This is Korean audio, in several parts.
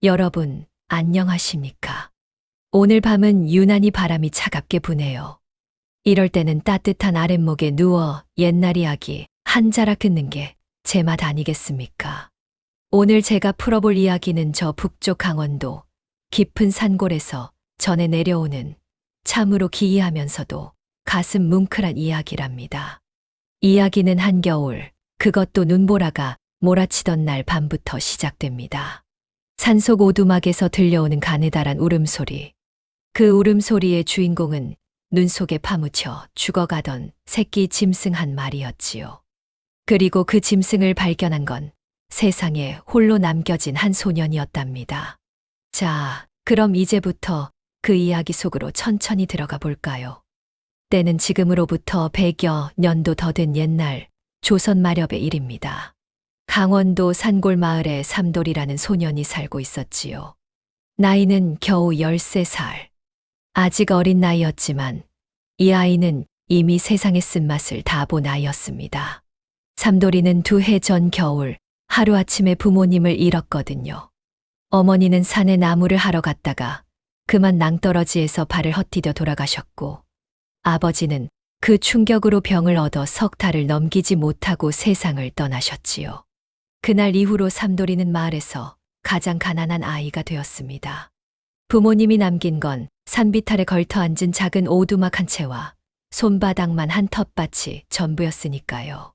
여러분, 안녕하십니까? 오늘 밤은 유난히 바람이 차갑게 부네요. 이럴 때는 따뜻한 아랫목에 누워 옛날 이야기 한 자락 듣는 게 제 맛 아니겠습니까? 오늘 제가 풀어볼 이야기는 저 북쪽 강원도 깊은 산골에서 전해 내려오는 참으로 기이하면서도 가슴 뭉클한 이야기랍니다. 이야기는 한겨울, 그것도 눈보라가 몰아치던 날 밤부터 시작됩니다. 산속 오두막에서 들려오는 가느다란 울음소리. 그 울음소리의 주인공은 눈 속에 파묻혀 죽어가던 새끼 짐승 한 마리였지요. 그리고 그 짐승을 발견한 건 세상에 홀로 남겨진 한 소년이었답니다. 자, 그럼 이제부터 그 이야기 속으로 천천히 들어가 볼까요? 때는 지금으로부터 100여 년도 더 된 옛날 조선 마렵의 일입니다. 강원도 산골 마을에 삼돌이라는 소년이 살고 있었지요. 나이는 겨우 13살. 아직 어린 나이였지만 이 아이는 이미 세상의 쓴맛을 다 본 아이였습니다. 삼돌이는 2해 전 겨울 하루아침에 부모님을 잃었거든요. 어머니는 산에 나무를 하러 갔다가 그만 낭떠러지에서 발을 헛디뎌 돌아가셨고, 아버지는 그 충격으로 병을 얻어 석 달을 넘기지 못하고 세상을 떠나셨지요. 그날 이후로 삼돌이는 마을에서 가장 가난한 아이가 되었습니다. 부모님이 남긴 건 산비탈에 걸터 앉은 작은 오두막 한 채와 손바닥만 한 텃밭이 전부였으니까요.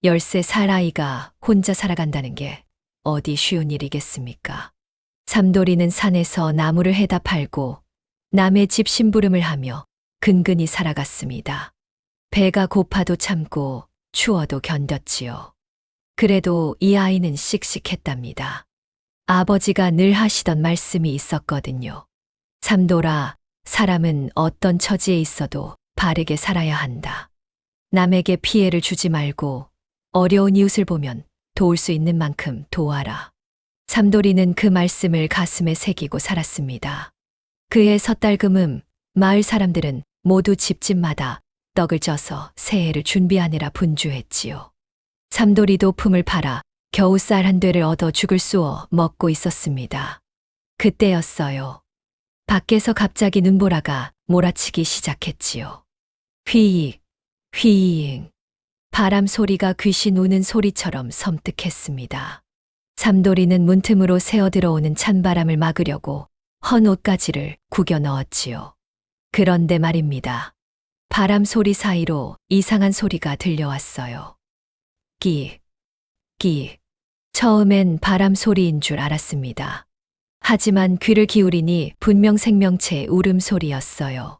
13살 아이가 혼자 살아간다는 게 어디 쉬운 일이겠습니까? 삼돌이는 산에서 나무를 해다 팔고 남의 집 심부름을 하며 근근히 살아갔습니다. 배가 고파도 참고 추워도 견뎠지요. 그래도 이 아이는 씩씩했답니다. 아버지가 늘 하시던 말씀이 있었거든요. 삼돌아, 사람은 어떤 처지에 있어도 바르게 살아야 한다. 남에게 피해를 주지 말고 어려운 이웃을 보면 도울 수 있는 만큼 도와라. 삼돌이는 그 말씀을 가슴에 새기고 살았습니다. 그해 섣달금음 마을 사람들은 모두 집집마다 떡을 쪄서 새해를 준비하느라 분주했지요. 삼돌이도 품을 팔아 겨우 쌀 한 되를 얻어 죽을 쑤어 먹고 있었습니다. 그때였어요. 밖에서 갑자기 눈보라가 몰아치기 시작했지요. 휘익, 휘잉. 바람 소리가 귀신 우는 소리처럼 섬뜩했습니다. 삼돌이는 문틈으로 새어 들어오는 찬바람을 막으려고 헌 옷가지를 구겨 넣었지요. 그런데 말입니다. 바람 소리 사이로 이상한 소리가 들려왔어요. 끼, 끼. 처음엔 바람 소리인 줄 알았습니다. 하지만 귀를 기울이니 분명 생명체의 울음소리였어요.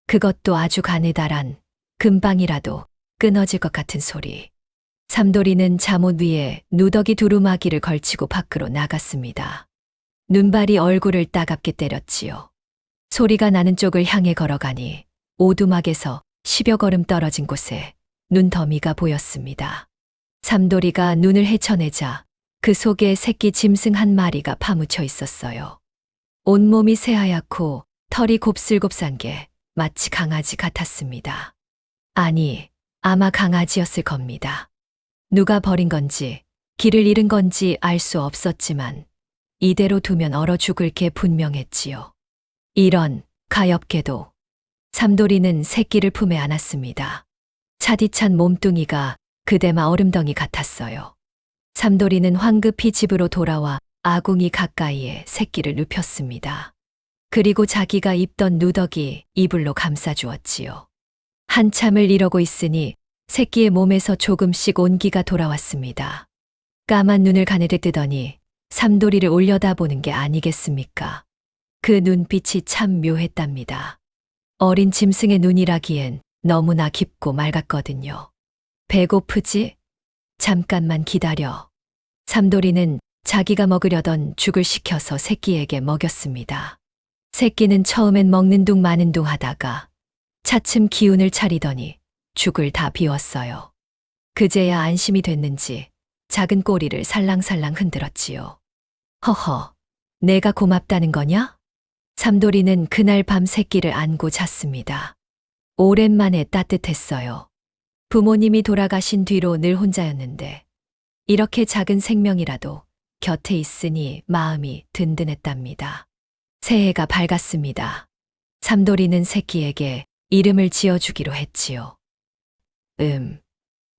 그것도 아주 가느다란, 금방이라도 끊어질 것 같은 소리. 삼돌이는 잠옷 위에 누더기 두루마기를 걸치고 밖으로 나갔습니다. 눈발이 얼굴을 따갑게 때렸지요. 소리가 나는 쪽을 향해 걸어가니 오두막에서 10여 걸음 떨어진 곳에 눈더미가 보였습니다. 삼돌이가 눈을 헤쳐내자 그 속에 새끼 짐승 한 마리가 파묻혀 있었어요. 온몸이 새하얗고 털이 곱슬곱슬한 게 마치 강아지 같았습니다. 아니, 아마 강아지였을 겁니다. 누가 버린 건지 길을 잃은 건지 알 수 없었지만 이대로 두면 얼어 죽을 게 분명했지요. 이런 가엾게도 삼돌이는 새끼를 품에 안았습니다. 차디찬 몸뚱이가 그대마 얼음덩이 같았어요. 삼돌이는 황급히 집으로 돌아와 아궁이 가까이에 새끼를 눕혔습니다. 그리고 자기가 입던 누더기 이불로 감싸주었지요. 한참을 이러고 있으니 새끼의 몸에서 조금씩 온기가 돌아왔습니다. 까만 눈을 가늘게 뜨더니 삼돌이를 올려다보는 게 아니겠습니까? 그 눈빛이 참 묘했답니다. 어린 짐승의 눈이라기엔 너무나 깊고 맑았거든요. 배고프지? 잠깐만 기다려. 삼돌이는 자기가 먹으려던 죽을 시켜서 새끼에게 먹였습니다. 새끼는 처음엔 먹는 둥 마는 둥 하다가 차츰 기운을 차리더니 죽을 다 비웠어요. 그제야 안심이 됐는지 작은 꼬리를 살랑살랑 흔들었지요. 허허, 내가 고맙다는 거냐? 삼돌이는 그날 밤 새끼를 안고 잤습니다. 오랜만에 따뜻했어요. 부모님이 돌아가신 뒤로 늘 혼자였는데 이렇게 작은 생명이라도 곁에 있으니 마음이 든든했답니다. 새해가 밝았습니다. 삼돌이는 새끼에게 이름을 지어주기로 했지요.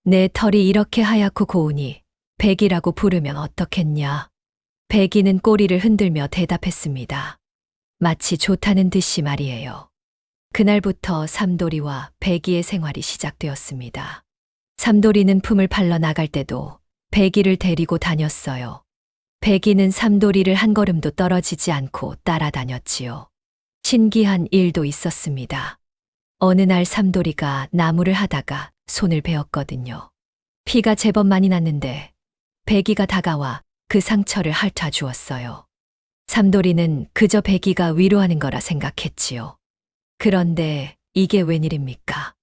내 털이 이렇게 하얗고 고우니 백이라고 부르면 어떻겠냐? 백이는 꼬리를 흔들며 대답했습니다. 마치 좋다는 듯이 말이에요. 그날부터 삼돌이와 백이의 생활이 시작되었습니다. 삼돌이는 품을 팔러 나갈 때도 백이를 데리고 다녔어요. 백이는 삼돌이를 한 걸음도 떨어지지 않고 따라다녔지요. 신기한 일도 있었습니다. 어느 날 삼돌이가 나무를 하다가 손을 베었거든요. 피가 제법 많이 났는데 백이가 다가와 그 상처를 핥아 주었어요. 삼돌이는 그저 백이가 위로하는 거라 생각했지요. 그런데 이게 웬일입니까?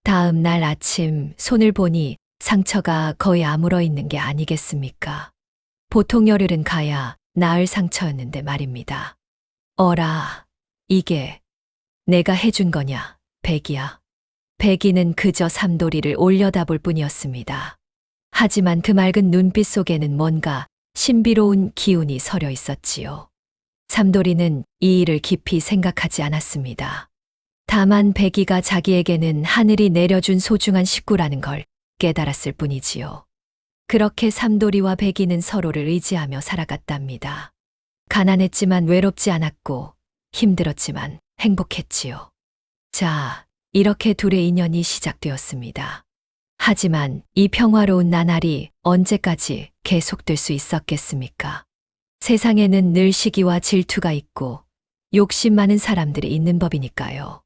다음 날 아침 손을 보니 상처가 거의 아물어 있는 게 아니겠습니까? 보통 열흘은 가야 나을 상처였는데 말입니다. 어라, 이게 내가 해준 거냐, 백이야. 백이는 그저 삼돌이를 올려다볼 뿐이었습니다. 하지만 그 맑은 눈빛 속에는 뭔가 신비로운 기운이 서려 있었지요. 삼돌이는 이 일을 깊이 생각하지 않았습니다. 다만 백이가 자기에게는 하늘이 내려준 소중한 식구라는 걸 깨달았을 뿐이지요. 그렇게 삼돌이와 백이는 서로를 의지하며 살아갔답니다. 가난했지만 외롭지 않았고 힘들었지만 행복했지요. 자, 이렇게 둘의 인연이 시작되었습니다. 하지만 이 평화로운 나날이 언제까지 계속될 수 있었겠습니까? 세상에는 늘 시기와 질투가 있고 욕심 많은 사람들이 있는 법이니까요.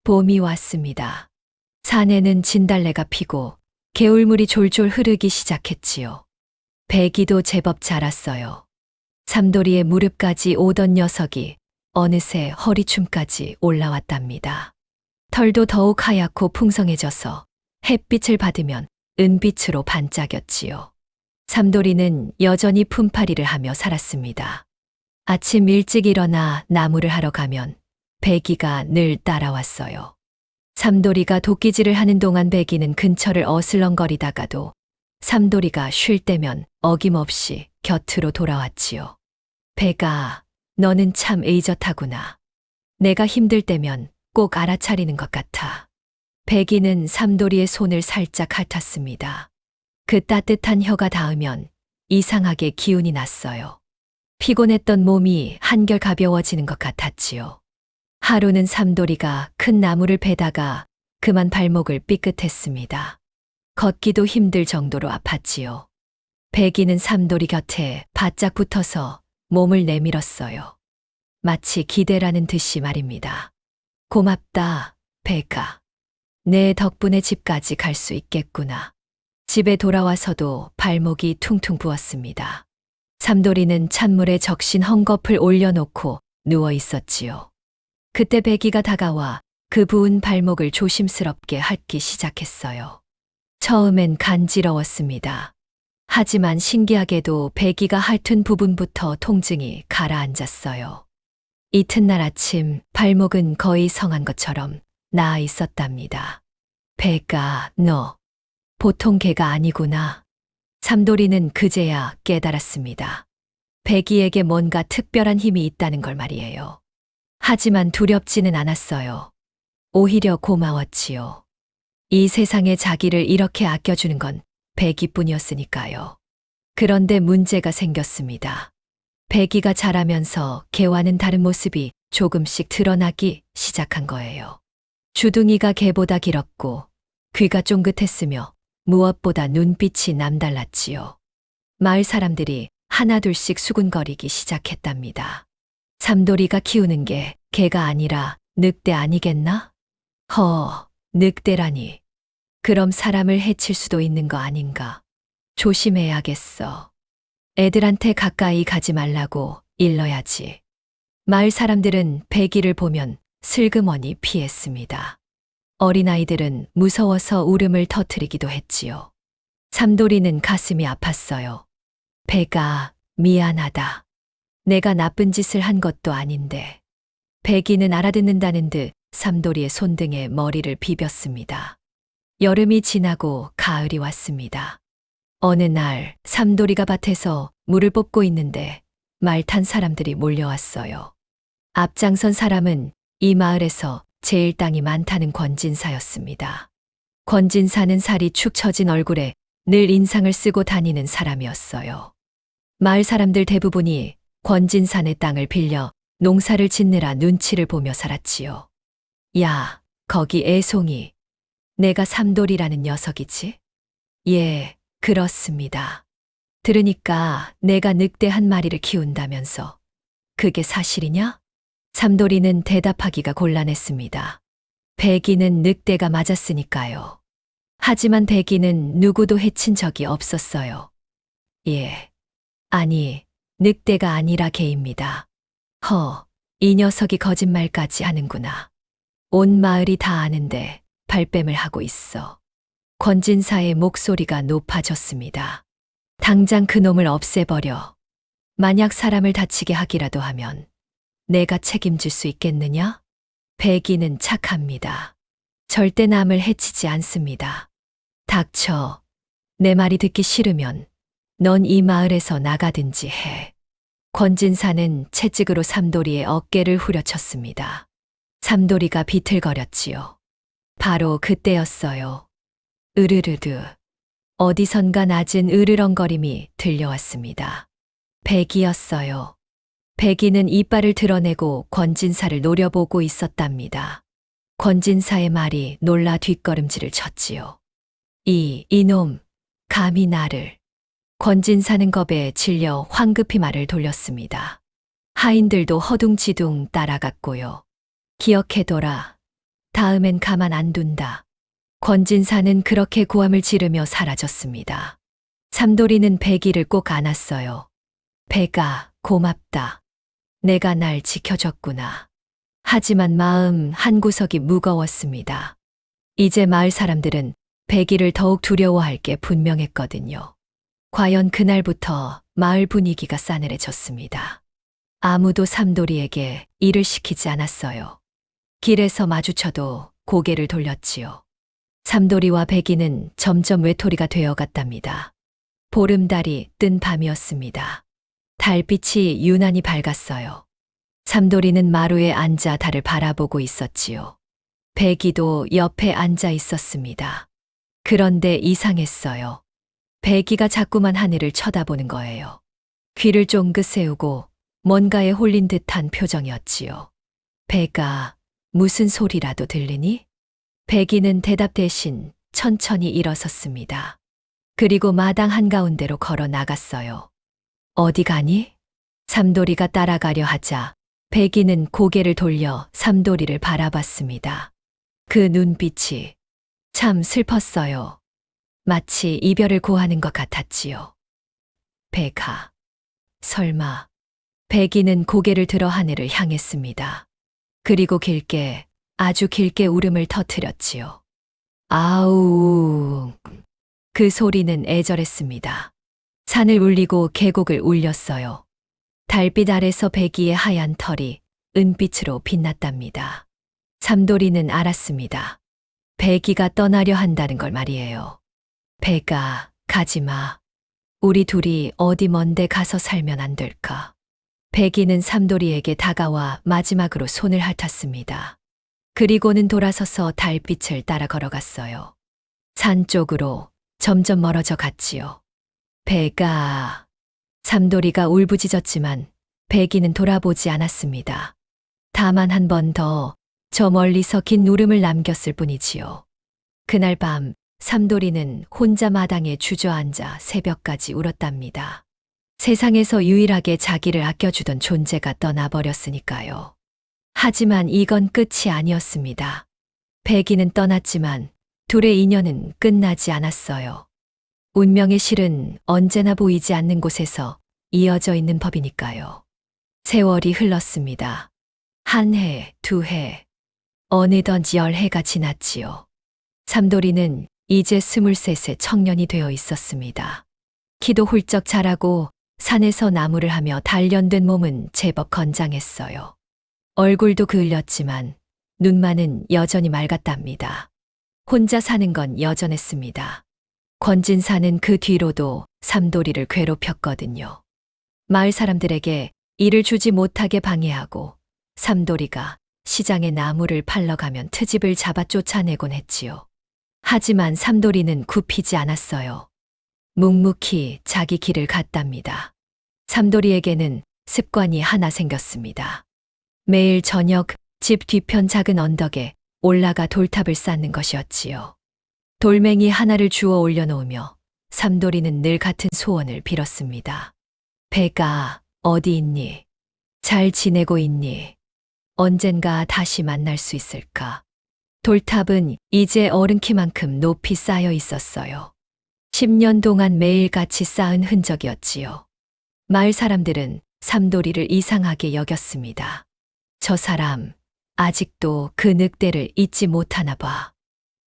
봄이 왔습니다. 산에는 진달래가 피고 개울물이 졸졸 흐르기 시작했지요. 백이도 제법 자랐어요. 삼돌이의 무릎까지 오던 녀석이 어느새 허리춤까지 올라왔답니다. 털도 더욱 하얗고 풍성해져서 햇빛을 받으면 은빛으로 반짝였지요. 삼돌이는 여전히 품팔이를 하며 살았습니다. 아침 일찍 일어나 나무를 하러 가면 백이가 늘 따라왔어요. 삼돌이가 도끼질을 하는 동안 백이는 근처를 어슬렁거리다가도 삼돌이가 쉴 때면 어김없이 곁으로 돌아왔지요. 백아, 너는 참 의젓하구나. 내가 힘들 때면 꼭 알아차리는 것 같아. 백이는 삼돌이의 손을 살짝 핥았습니다. 그 따뜻한 혀가 닿으면 이상하게 기운이 났어요. 피곤했던 몸이 한결 가벼워지는 것 같았지요. 하루는 삼돌이가 큰 나무를 베다가 그만 발목을 삐끗했습니다. 걷기도 힘들 정도로 아팠지요. 백이는 삼돌이 곁에 바짝 붙어서 몸을 내밀었어요. 마치 기대라는 듯이 말입니다. 고맙다, 백아. 내 덕분에 집까지 갈 수 있겠구나. 집에 돌아와서도 발목이 퉁퉁 부었습니다. 삼돌이는 찬물에 적신 헝겊을 올려놓고 누워 있었지요. 그때 백이가 다가와 그 부은 발목을 조심스럽게 핥기 시작했어요. 처음엔 간지러웠습니다. 하지만 신기하게도 백이가 핥은 부분부터 통증이 가라앉았어요. 이튿날 아침 발목은 거의 성한 것처럼 나아 있었답니다. 백아, 너 보통 개가 아니구나. 삼돌이는 그제야 깨달았습니다. 백이에게 뭔가 특별한 힘이 있다는 걸 말이에요. 하지만 두렵지는 않았어요. 오히려 고마웠지요. 이 세상에 자기를 이렇게 아껴주는 건 백이뿐이었으니까요. 그런데 문제가 생겼습니다. 백이가 자라면서 개와는 다른 모습이 조금씩 드러나기 시작한 거예요. 주둥이가 개보다 길었고 귀가 쫑긋했으며 무엇보다 눈빛이 남달랐지요. 마을 사람들이 하나둘씩 수군거리기 시작했답니다. 삼돌이가 키우는 게 개가 아니라 늑대 아니겠나? 늑대라니. 그럼 사람을 해칠 수도 있는 거 아닌가? 조심해야겠어. 애들한테 가까이 가지 말라고 일러야지. 마을 사람들은 백이를 보면 슬그머니 피했습니다. 어린아이들은 무서워서 울음을 터뜨리기도 했지요. 삼돌이는 가슴이 아팠어요. 백아, 미안하다. 내가 나쁜 짓을 한 것도 아닌데. 백이는 알아듣는다는 듯 삼돌이의 손등에 머리를 비볐습니다. 여름이 지나고 가을이 왔습니다. 어느 날 삼돌이가 밭에서 물을 뽑고 있는데 말 탄 사람들이 몰려왔어요. 앞장선 사람은 이 마을에서 제일 땅이 많다는 권진사였습니다. 권진사는 살이 축 처진 얼굴에 늘 인상을 쓰고 다니는 사람이었어요. 마을 사람들 대부분이 권진사네 땅을 빌려 농사를 짓느라 눈치를 보며 살았지요. 야, 거기 애송이. 내가 삼돌이라는 녀석이지? 예, 그렇습니다. 들으니까 내가 늑대 한 마리를 키운다면서. 그게 사실이냐? 삼돌이는 대답하기가 곤란했습니다. 백이는 늑대가 맞았으니까요. 하지만 백이는 누구도 해친 적이 없었어요. 예. 아니, 늑대가 아니라 개입니다. 이 녀석이 거짓말까지 하는구나. 온 마을이 다 아는데 발뺌을 하고 있어. 권진사의 목소리가 높아졌습니다. 당장 그놈을 없애버려. 만약 사람을 다치게 하기라도 하면 내가 책임질 수 있겠느냐? 백이는 착합니다. 절대 남을 해치지 않습니다. 닥쳐. 내 말이 듣기 싫으면 넌 이 마을에서 나가든지 해. 권진사는 채찍으로 삼돌이의 어깨를 후려쳤습니다. 삼돌이가 비틀거렸지요. 바로 그때였어요. 으르르르. 어디선가 낮은 으르렁거림이 들려왔습니다. 백이었어요. 백이는 이빨을 드러내고 권진사를 노려보고 있었답니다. 권진사의 말이 놀라 뒷걸음질을 쳤지요. 이놈, 감히 나를. 권진사는 겁에 질려 황급히 말을 돌렸습니다. 하인들도 허둥지둥 따라갔고요. 기억해둬라. 다음엔 가만 안 둔다. 권진사는 그렇게 고함을 지르며 사라졌습니다. 삼돌이는 백이를 꼭 안았어요. 백아, 고맙다. 내가 날 지켜줬구나. 하지만 마음 한구석이 무거웠습니다. 이제 마을 사람들은 백이를 더욱 두려워할 게 분명했거든요. 과연 그날부터 마을 분위기가 싸늘해졌습니다. 아무도 삼돌이에게 일을 시키지 않았어요. 길에서 마주쳐도 고개를 돌렸지요. 삼돌이와 백이는 점점 외톨이가 되어갔답니다. 보름달이 뜬 밤이었습니다. 달빛이 유난히 밝았어요. 삼돌이는 마루에 앉아 달을 바라보고 있었지요. 백이도 옆에 앉아 있었습니다. 그런데 이상했어요. 백이가 자꾸만 하늘을 쳐다보는 거예요. 귀를 쫑긋 세우고 뭔가에 홀린 듯한 표정이었지요. 백아, 무슨 소리라도 들리니? 백이는 대답 대신 천천히 일어섰습니다. 그리고 마당 한가운데로 걸어 나갔어요. 어디 가니? 삼돌이가 따라가려 하자 백이는 고개를 돌려 삼돌이를 바라봤습니다. 그 눈빛이 참 슬펐어요. 마치 이별을 고하는 것 같았지요. 백아, 설마. 백이는 고개를 들어 하늘을 향했습니다. 그리고 길게, 아주 길게 울음을 터뜨렸지요. 아우. 그 소리는 애절했습니다. 산을 울리고 계곡을 울렸어요. 달빛 아래서 백이의 하얀 털이 은빛으로 빛났답니다. 삼돌이는 알았습니다. 백이가 떠나려 한다는 걸 말이에요. 백아, 가지마. 우리 둘이 어디 먼데 가서 살면 안 될까? 백이는 삼돌이에게 다가와 마지막으로 손을 핥았습니다. 그리고는 돌아서서 달빛을 따라 걸어갔어요. 산 쪽으로 점점 멀어져 갔지요. 백아. 삼돌이가 울부짖었지만 백이는 돌아보지 않았습니다. 다만 한 번 더 저 멀리서 긴 울음을 남겼을 뿐이지요. 그날 밤 삼돌이는 혼자 마당에 주저앉아 새벽까지 울었답니다. 세상에서 유일하게 자기를 아껴주던 존재가 떠나버렸으니까요. 하지만 이건 끝이 아니었습니다. 백이는 떠났지만 둘의 인연은 끝나지 않았어요. 운명의 실은 언제나 보이지 않는 곳에서 이어져 있는 법이니까요. 세월이 흘렀습니다. 한 해, 두 해, 어느덧 10해가 지났지요. 삼돌이는 이제 23세 청년이 되어 있었습니다. 키도 훌쩍 자라고 산에서 나무를 하며 단련된 몸은 제법 건장했어요. 얼굴도 그을렸지만 눈만은 여전히 맑았답니다. 혼자 사는 건 여전했습니다. 권진사는 그 뒤로도 삼돌이를 괴롭혔거든요. 마을 사람들에게 일을 주지 못하게 방해하고 삼돌이가 시장에 나무를 팔러 가면 트집을 잡아 쫓아내곤 했지요. 하지만 삼돌이는 굽히지 않았어요. 묵묵히 자기 길을 갔답니다. 삼돌이에게는 습관이 하나 생겼습니다. 매일 저녁 집 뒤편 작은 언덕에 올라가 돌탑을 쌓는 것이었지요. 돌멩이 하나를 주워 올려놓으며 삼돌이는 늘 같은 소원을 빌었습니다. 배가 어디 있니? 잘 지내고 있니? 언젠가 다시 만날 수 있을까? 돌탑은 이제 어른 키만큼 높이 쌓여 있었어요. 10년 동안 매일같이 쌓은 흔적이었지요. 마을 사람들은 삼돌이를 이상하게 여겼습니다. 저 사람, 아직도 그 늑대를 잊지 못하나 봐.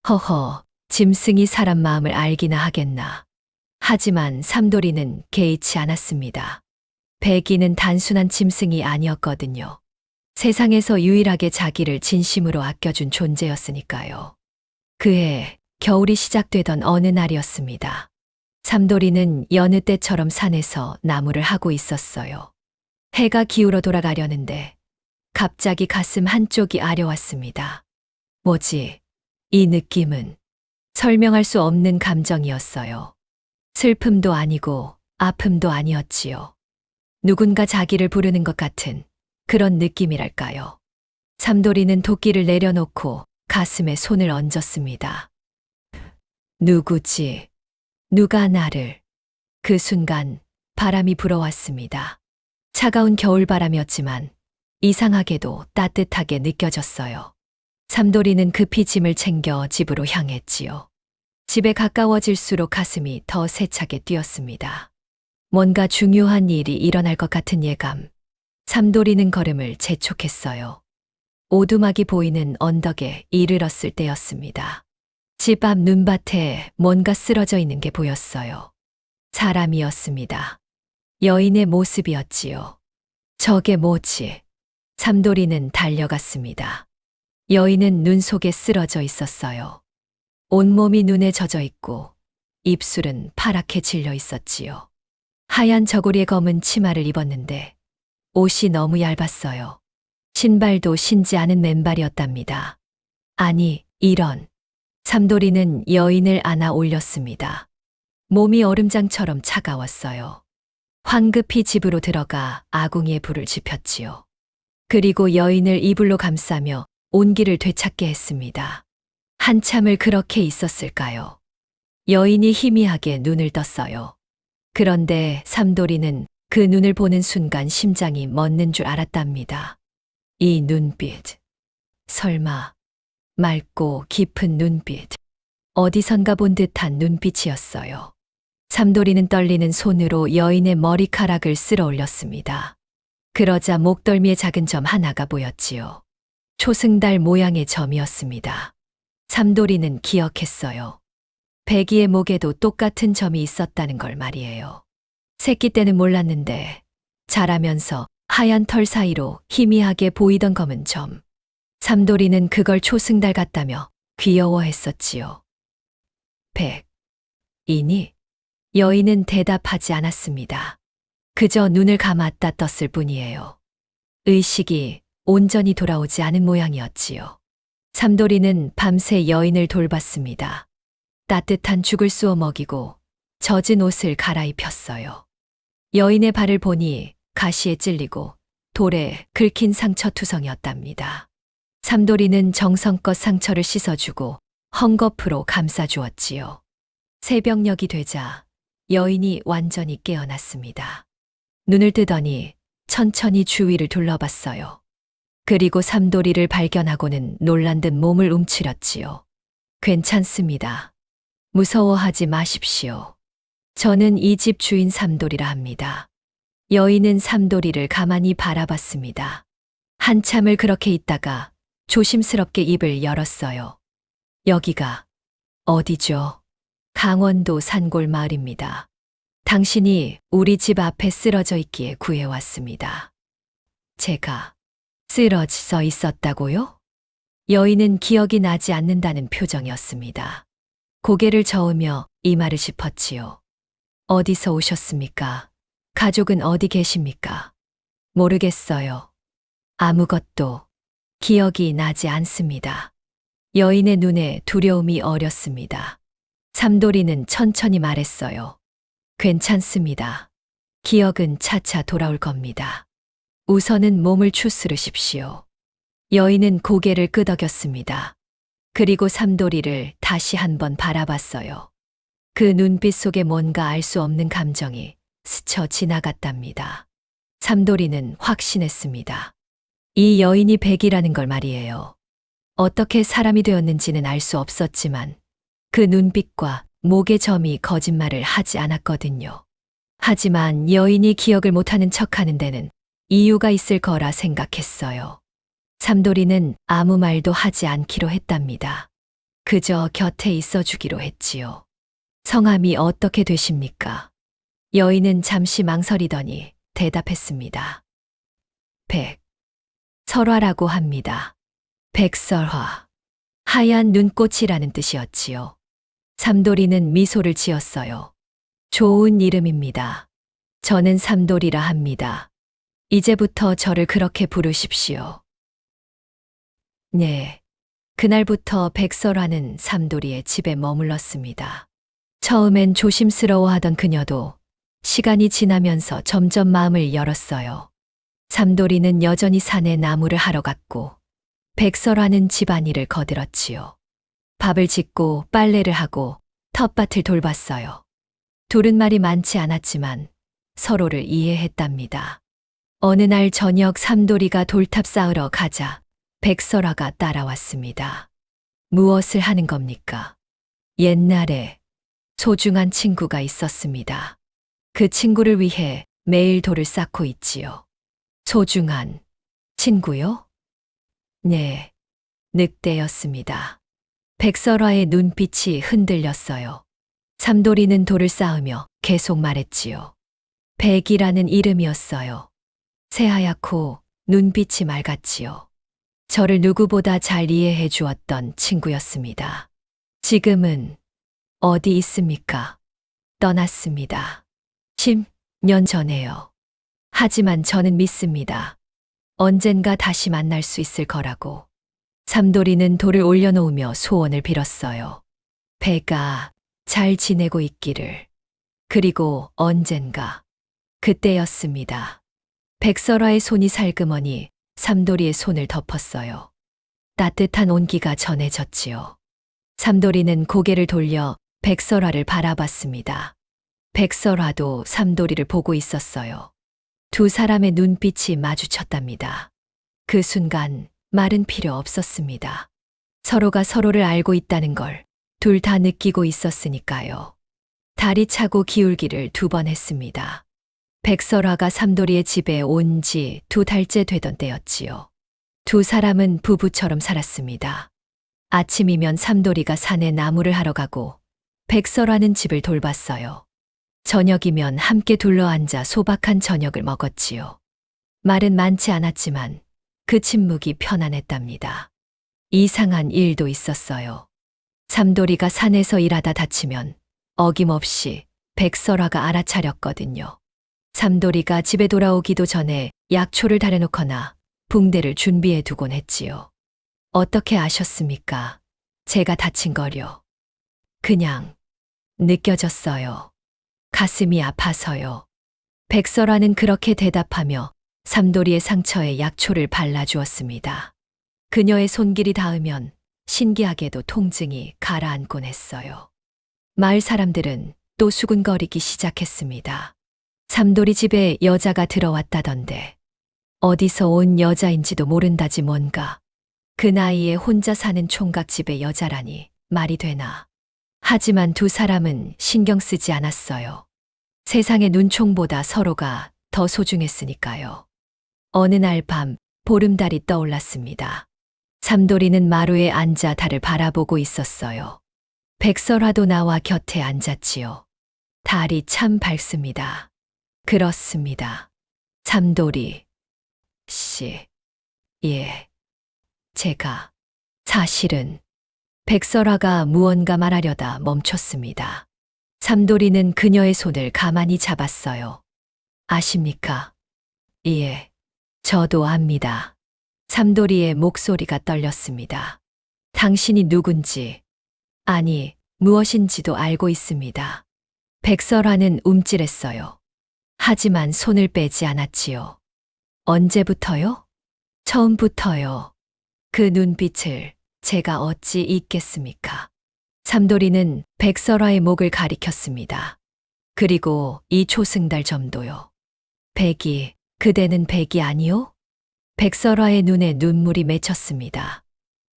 허허, 짐승이 사람 마음을 알기나 하겠나. 하지만 삼돌이는 개의치 않았습니다. 백이는 단순한 짐승이 아니었거든요. 세상에서 유일하게 자기를 진심으로 아껴준 존재였으니까요. 그해 겨울이 시작되던 어느 날이었습니다. 삼돌이는 여느 때처럼 산에서 나무를 하고 있었어요. 해가 기울어 돌아가려는데 갑자기 가슴 한쪽이 아려왔습니다. 뭐지? 이 느낌은 설명할 수 없는 감정이었어요. 슬픔도 아니고 아픔도 아니었지요. 누군가 자기를 부르는 것 같은 그런 느낌이랄까요. 삼돌이는 도끼를 내려놓고 가슴에 손을 얹었습니다. 누구지? 누가 나를? 그 순간 바람이 불어왔습니다. 차가운 겨울바람이었지만 이상하게도 따뜻하게 느껴졌어요. 삼돌이는 급히 짐을 챙겨 집으로 향했지요. 집에 가까워질수록 가슴이 더 세차게 뛰었습니다. 뭔가 중요한 일이 일어날 것 같은 예감. 삼돌이는 걸음을 재촉했어요. 오두막이 보이는 언덕에 이르렀을 때였습니다. 집 앞 눈밭에 뭔가 쓰러져 있는 게 보였어요. 사람이었습니다. 여인의 모습이었지요. 저게 뭐지? 삼돌이는 달려갔습니다. 여인은 눈 속에 쓰러져 있었어요. 온몸이 눈에 젖어 있고 입술은 파랗게 질려 있었지요. 하얀 저고리에 검은 치마를 입었는데 옷이 너무 얇았어요. 신발도 신지 않은 맨발이었답니다. 아니, 이런. 삼돌이는 여인을 안아 올렸습니다. 몸이 얼음장처럼 차가웠어요. 황급히 집으로 들어가 아궁이에 불을 지폈지요. 그리고 여인을 이불로 감싸며 온기를 되찾게 했습니다. 한참을 그렇게 있었을까요? 여인이 희미하게 눈을 떴어요. 그런데 삼돌이는 그 눈을 보는 순간 심장이 멎는 줄 알았답니다. 이 눈빛. 설마 맑고 깊은 눈빛. 어디선가 본 듯한 눈빛이었어요. 삼돌이는 떨리는 손으로 여인의 머리카락을 쓸어 올렸습니다. 그러자 목덜미에 작은 점 하나가 보였지요. 초승달 모양의 점이었습니다. 삼돌이는 기억했어요. 백이의 목에도 똑같은 점이 있었다는 걸 말이에요. 새끼 때는 몰랐는데 자라면서 하얀 털 사이로 희미하게 보이던 검은 점. 삼돌이는 그걸 초승달 같다며 귀여워했었지요. 백이니? 여인은 대답하지 않았습니다. 그저 눈을 감았다 떴을 뿐이에요. 의식이 온전히 돌아오지 않은 모양이었지요. 삼돌이는 밤새 여인을 돌봤습니다. 따뜻한 죽을 쑤어 먹이고 젖은 옷을 갈아입혔어요. 여인의 발을 보니 가시에 찔리고 돌에 긁힌 상처투성이었답니다. 삼돌이는 정성껏 상처를 씻어주고 헝겊으로 감싸주었지요. 새벽녘이 되자 여인이 완전히 깨어났습니다. 눈을 뜨더니 천천히 주위를 둘러봤어요. 그리고 삼돌이를 발견하고는 놀란 듯 몸을 움츠렸지요. 괜찮습니다. 무서워하지 마십시오. 저는 이 집 주인 삼돌이라 합니다. 여인은 삼돌이를 가만히 바라봤습니다. 한참을 그렇게 있다가 조심스럽게 입을 열었어요. 여기가 어디죠? 강원도 산골 마을입니다. 당신이 우리 집 앞에 쓰러져 있기에 구해왔습니다. 제가 쓰러져 있었다고요? 여인은 기억이 나지 않는다는 표정이었습니다. 고개를 저으며 이마를 짚었지요. 어디서 오셨습니까? 가족은 어디 계십니까? 모르겠어요. 아무것도 기억이 나지 않습니다. 여인의 눈에 두려움이 어렸습니다. 삼돌이는 천천히 말했어요. 괜찮습니다. 기억은 차차 돌아올 겁니다. 우선은 몸을 추스르십시오. 여인은 고개를 끄덕였습니다. 그리고 삼돌이를 다시 한번 바라봤어요. 그 눈빛 속에 뭔가 알 수 없는 감정이 스쳐 지나갔답니다. 삼돌이는 확신했습니다. 이 여인이 백이라는 걸 말이에요. 어떻게 사람이 되었는지는 알 수 없었지만 그 눈빛과 목의 점이 거짓말을 하지 않았거든요. 하지만 여인이 기억을 못하는 척하는 데는 이유가 있을 거라 생각했어요. 삼돌이는 아무 말도 하지 않기로 했답니다. 그저 곁에 있어 주기로 했지요. 성함이 어떻게 되십니까? 여인은 잠시 망설이더니 대답했습니다. 백설화라고 합니다. 백설화. 하얀 눈꽃이라는 뜻이었지요. 삼돌이는 미소를 지었어요. 좋은 이름입니다. 저는 삼돌이라 합니다. 이제부터 저를 그렇게 부르십시오. 네. 그날부터 백설화는 삼돌이의 집에 머물렀습니다. 처음엔 조심스러워하던 그녀도 시간이 지나면서 점점 마음을 열었어요. 삼돌이는 여전히 산에 나무를 하러 갔고 백설화는 집안일을 거들었지요. 밥을 짓고 빨래를 하고 텃밭을 돌봤어요. 둘은 말이 많지 않았지만 서로를 이해했답니다. 어느 날 저녁 삼돌이가 돌탑 쌓으러 가자 백설화가 따라왔습니다. 무엇을 하는 겁니까? 옛날에 소중한 친구가 있었습니다. 그 친구를 위해 매일 돌을 쌓고 있지요. 소중한 친구요? 네, 늑대였습니다. 백설화의 눈빛이 흔들렸어요. 삼돌이는 돌을 쌓으며 계속 말했지요. 백이라는 이름이었어요. 새하얗고 눈빛이 맑았지요. 저를 누구보다 잘 이해해 주었던 친구였습니다. 지금은 어디 있습니까? 떠났습니다. 10년 전에요. 하지만 저는 믿습니다. 언젠가 다시 만날 수 있을 거라고. 삼돌이는 돌을 올려놓으며 소원을 빌었어요. 배가 잘 지내고 있기를. 그리고 언젠가. 그때였습니다. 백설화의 손이 살그머니 삼돌이의 손을 덮었어요. 따뜻한 온기가 전해졌지요. 삼돌이는 고개를 돌려 백설화를 바라봤습니다. 백설화도 삼돌이를 보고 있었어요. 두 사람의 눈빛이 마주쳤답니다. 그 순간 말은 필요 없었습니다. 서로가 서로를 알고 있다는 걸 둘 다 느끼고 있었으니까요. 달이 차고 기울기를 2번 했습니다. 백설화가 삼돌이의 집에 온 지 2달째 되던 때였지요. 두 사람은 부부처럼 살았습니다. 아침이면 삼돌이가 산에 나무를 하러 가고 백설화는 집을 돌봤어요. 저녁이면 함께 둘러앉아 소박한 저녁을 먹었지요. 말은 많지 않았지만 그 침묵이 편안했답니다. 이상한 일도 있었어요. 삼돌이가 산에서 일하다 다치면 어김없이 백설화가 알아차렸거든요. 삼돌이가 집에 돌아오기도 전에 약초를 다려놓거나 붕대를 준비해 두곤 했지요. 어떻게 아셨습니까? 제가 다친 거요. 그냥 느껴졌어요. 가슴이 아파서요. 백설화는 그렇게 대답하며 삼돌이의 상처에 약초를 발라주었습니다. 그녀의 손길이 닿으면 신기하게도 통증이 가라앉곤 했어요. 마을 사람들은 또 수군거리기 시작했습니다. 삼돌이 집에 여자가 들어왔다던데 어디서 온 여자인지도 모른다지 뭔가. 그 나이에 혼자 사는 총각집의 여자라니 말이 되나. 하지만 두 사람은 신경 쓰지 않았어요. 세상의 눈총보다 서로가 더 소중했으니까요. 어느 날 밤 보름달이 떠올랐습니다. 삼돌이는 마루에 앉아 달을 바라보고 있었어요. 백설화도 나와 곁에 앉았지요. 달이 참 밝습니다. 그렇습니다. 삼돌이 씨. 예. 제가 사실은 백설화가 무언가 말하려다 멈췄습니다. 삼돌이는 그녀의 손을 가만히 잡았어요. 아십니까? 예, 저도 압니다. 삼돌이의 목소리가 떨렸습니다. 당신이 누군지, 아니, 무엇인지도 알고 있습니다. 백설화는 움찔했어요. 하지만 손을 빼지 않았지요. 언제부터요? 처음부터요. 그 눈빛을 제가 어찌 잊겠습니까? 삼돌이는 백설화의 목을 가리켰습니다. 그리고 이 초승달 점도요. 백이, 그대는 백이 아니요? 백설화의 눈에 눈물이 맺혔습니다.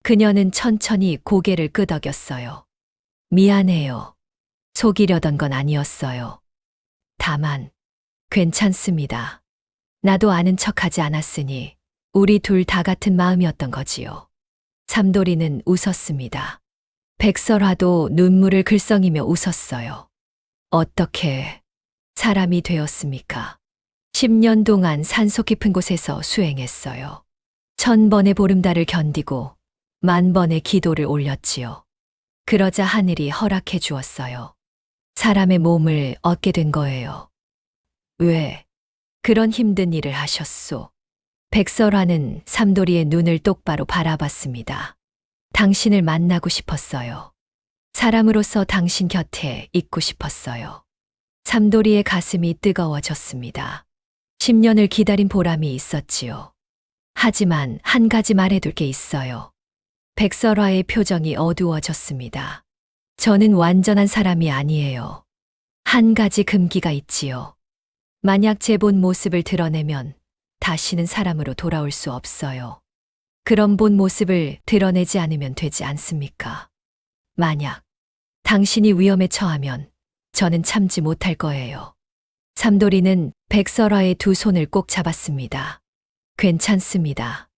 그녀는 천천히 고개를 끄덕였어요. 미안해요. 속이려던 건 아니었어요. 다만, 괜찮습니다. 나도 아는 척하지 않았으니 우리 둘 다 같은 마음이었던 거지요. 삼돌이는 웃었습니다. 백설화도 눈물을 글썽이며 웃었어요. 어떻게 사람이 되었습니까? 10년 동안 산속 깊은 곳에서 수행했어요. 1000번의 보름달을 견디고 10,000번의 기도를 올렸지요. 그러자 하늘이 허락해 주었어요. 사람의 몸을 얻게 된 거예요. 왜 그런 힘든 일을 하셨소? 백설화는 삼돌이의 눈을 똑바로 바라봤습니다. 당신을 만나고 싶었어요. 사람으로서 당신 곁에 있고 싶었어요. 삼돌이의 가슴이 뜨거워졌습니다. 10년을 기다린 보람이 있었지요. 하지만 한 가지 말해둘 게 있어요. 백설화의 표정이 어두워졌습니다. 저는 완전한 사람이 아니에요. 한 가지 금기가 있지요. 만약 제 본 모습을 드러내면 다시는 사람으로 돌아올 수 없어요. 그런 본 모습을 드러내지 않으면 되지 않습니까? 만약 당신이 위험에 처하면 저는 참지 못할 거예요. 삼돌이는 백설화의 두 손을 꼭 잡았습니다. 괜찮습니다.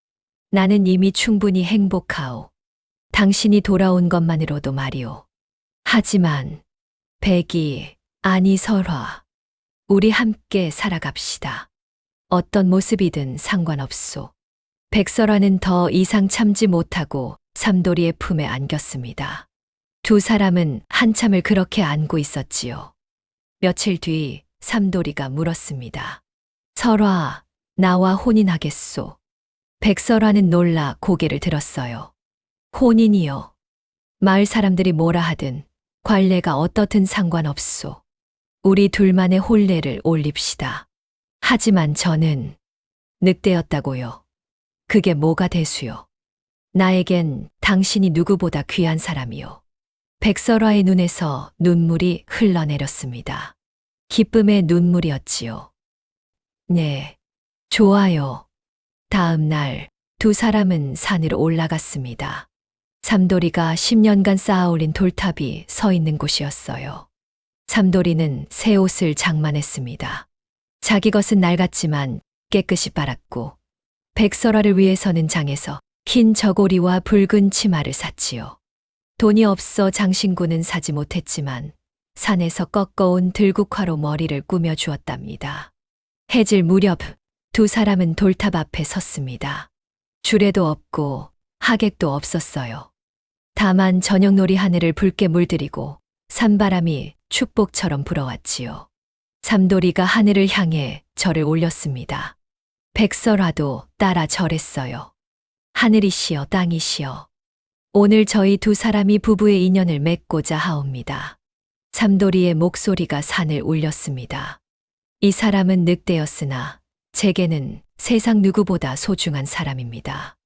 나는 이미 충분히 행복하오. 당신이 돌아온 것만으로도 말이오. 하지만 백이, 아니 설화. 우리 함께 살아갑시다. 어떤 모습이든 상관없소. 백설화는 더 이상 참지 못하고 삼돌이의 품에 안겼습니다. 두 사람은 한참을 그렇게 안고 있었지요. 며칠 뒤 삼돌이가 물었습니다. 설화, 나와 혼인하겠소? 백설화는 놀라 고개를 들었어요. 혼인이요. 마을 사람들이 뭐라 하든 관례가 어떻든 상관없소. 우리 둘만의 혼례를 올립시다. 하지만 저는 늑대였다고요. 그게 뭐가 대수요. 나에겐 당신이 누구보다 귀한 사람이요. 백설화의 눈에서 눈물이 흘러내렸습니다. 기쁨의 눈물이었지요. 네, 좋아요. 다음 날 두 사람은 산으로 올라갔습니다. 삼돌이가 10년간 쌓아올린 돌탑이 서 있는 곳이었어요. 삼돌이는 새 옷을 장만했습니다. 자기 것은 낡았지만 깨끗이 빨았고 백설화를 위해서는 장에서 긴 저고리와 붉은 치마를 샀지요. 돈이 없어 장신구는 사지 못했지만 산에서 꺾어온 들국화로 머리를 꾸며 주었답니다. 해질 무렵 두 사람은 돌탑 앞에 섰습니다. 주례도 없고 하객도 없었어요. 다만 저녁놀이 하늘을 붉게 물들이고 산바람이 축복처럼 불어왔지요. 삼돌이가 하늘을 향해 절을 올렸습니다. 백설화도 따라 절했어요. 하늘이시여 땅이시여, 오늘 저희 두 사람이 부부의 인연을 맺고자 하옵니다. 삼돌이의 목소리가 산을 울렸습니다. 이 사람은 늑대였으나 제게는 세상 누구보다 소중한 사람입니다.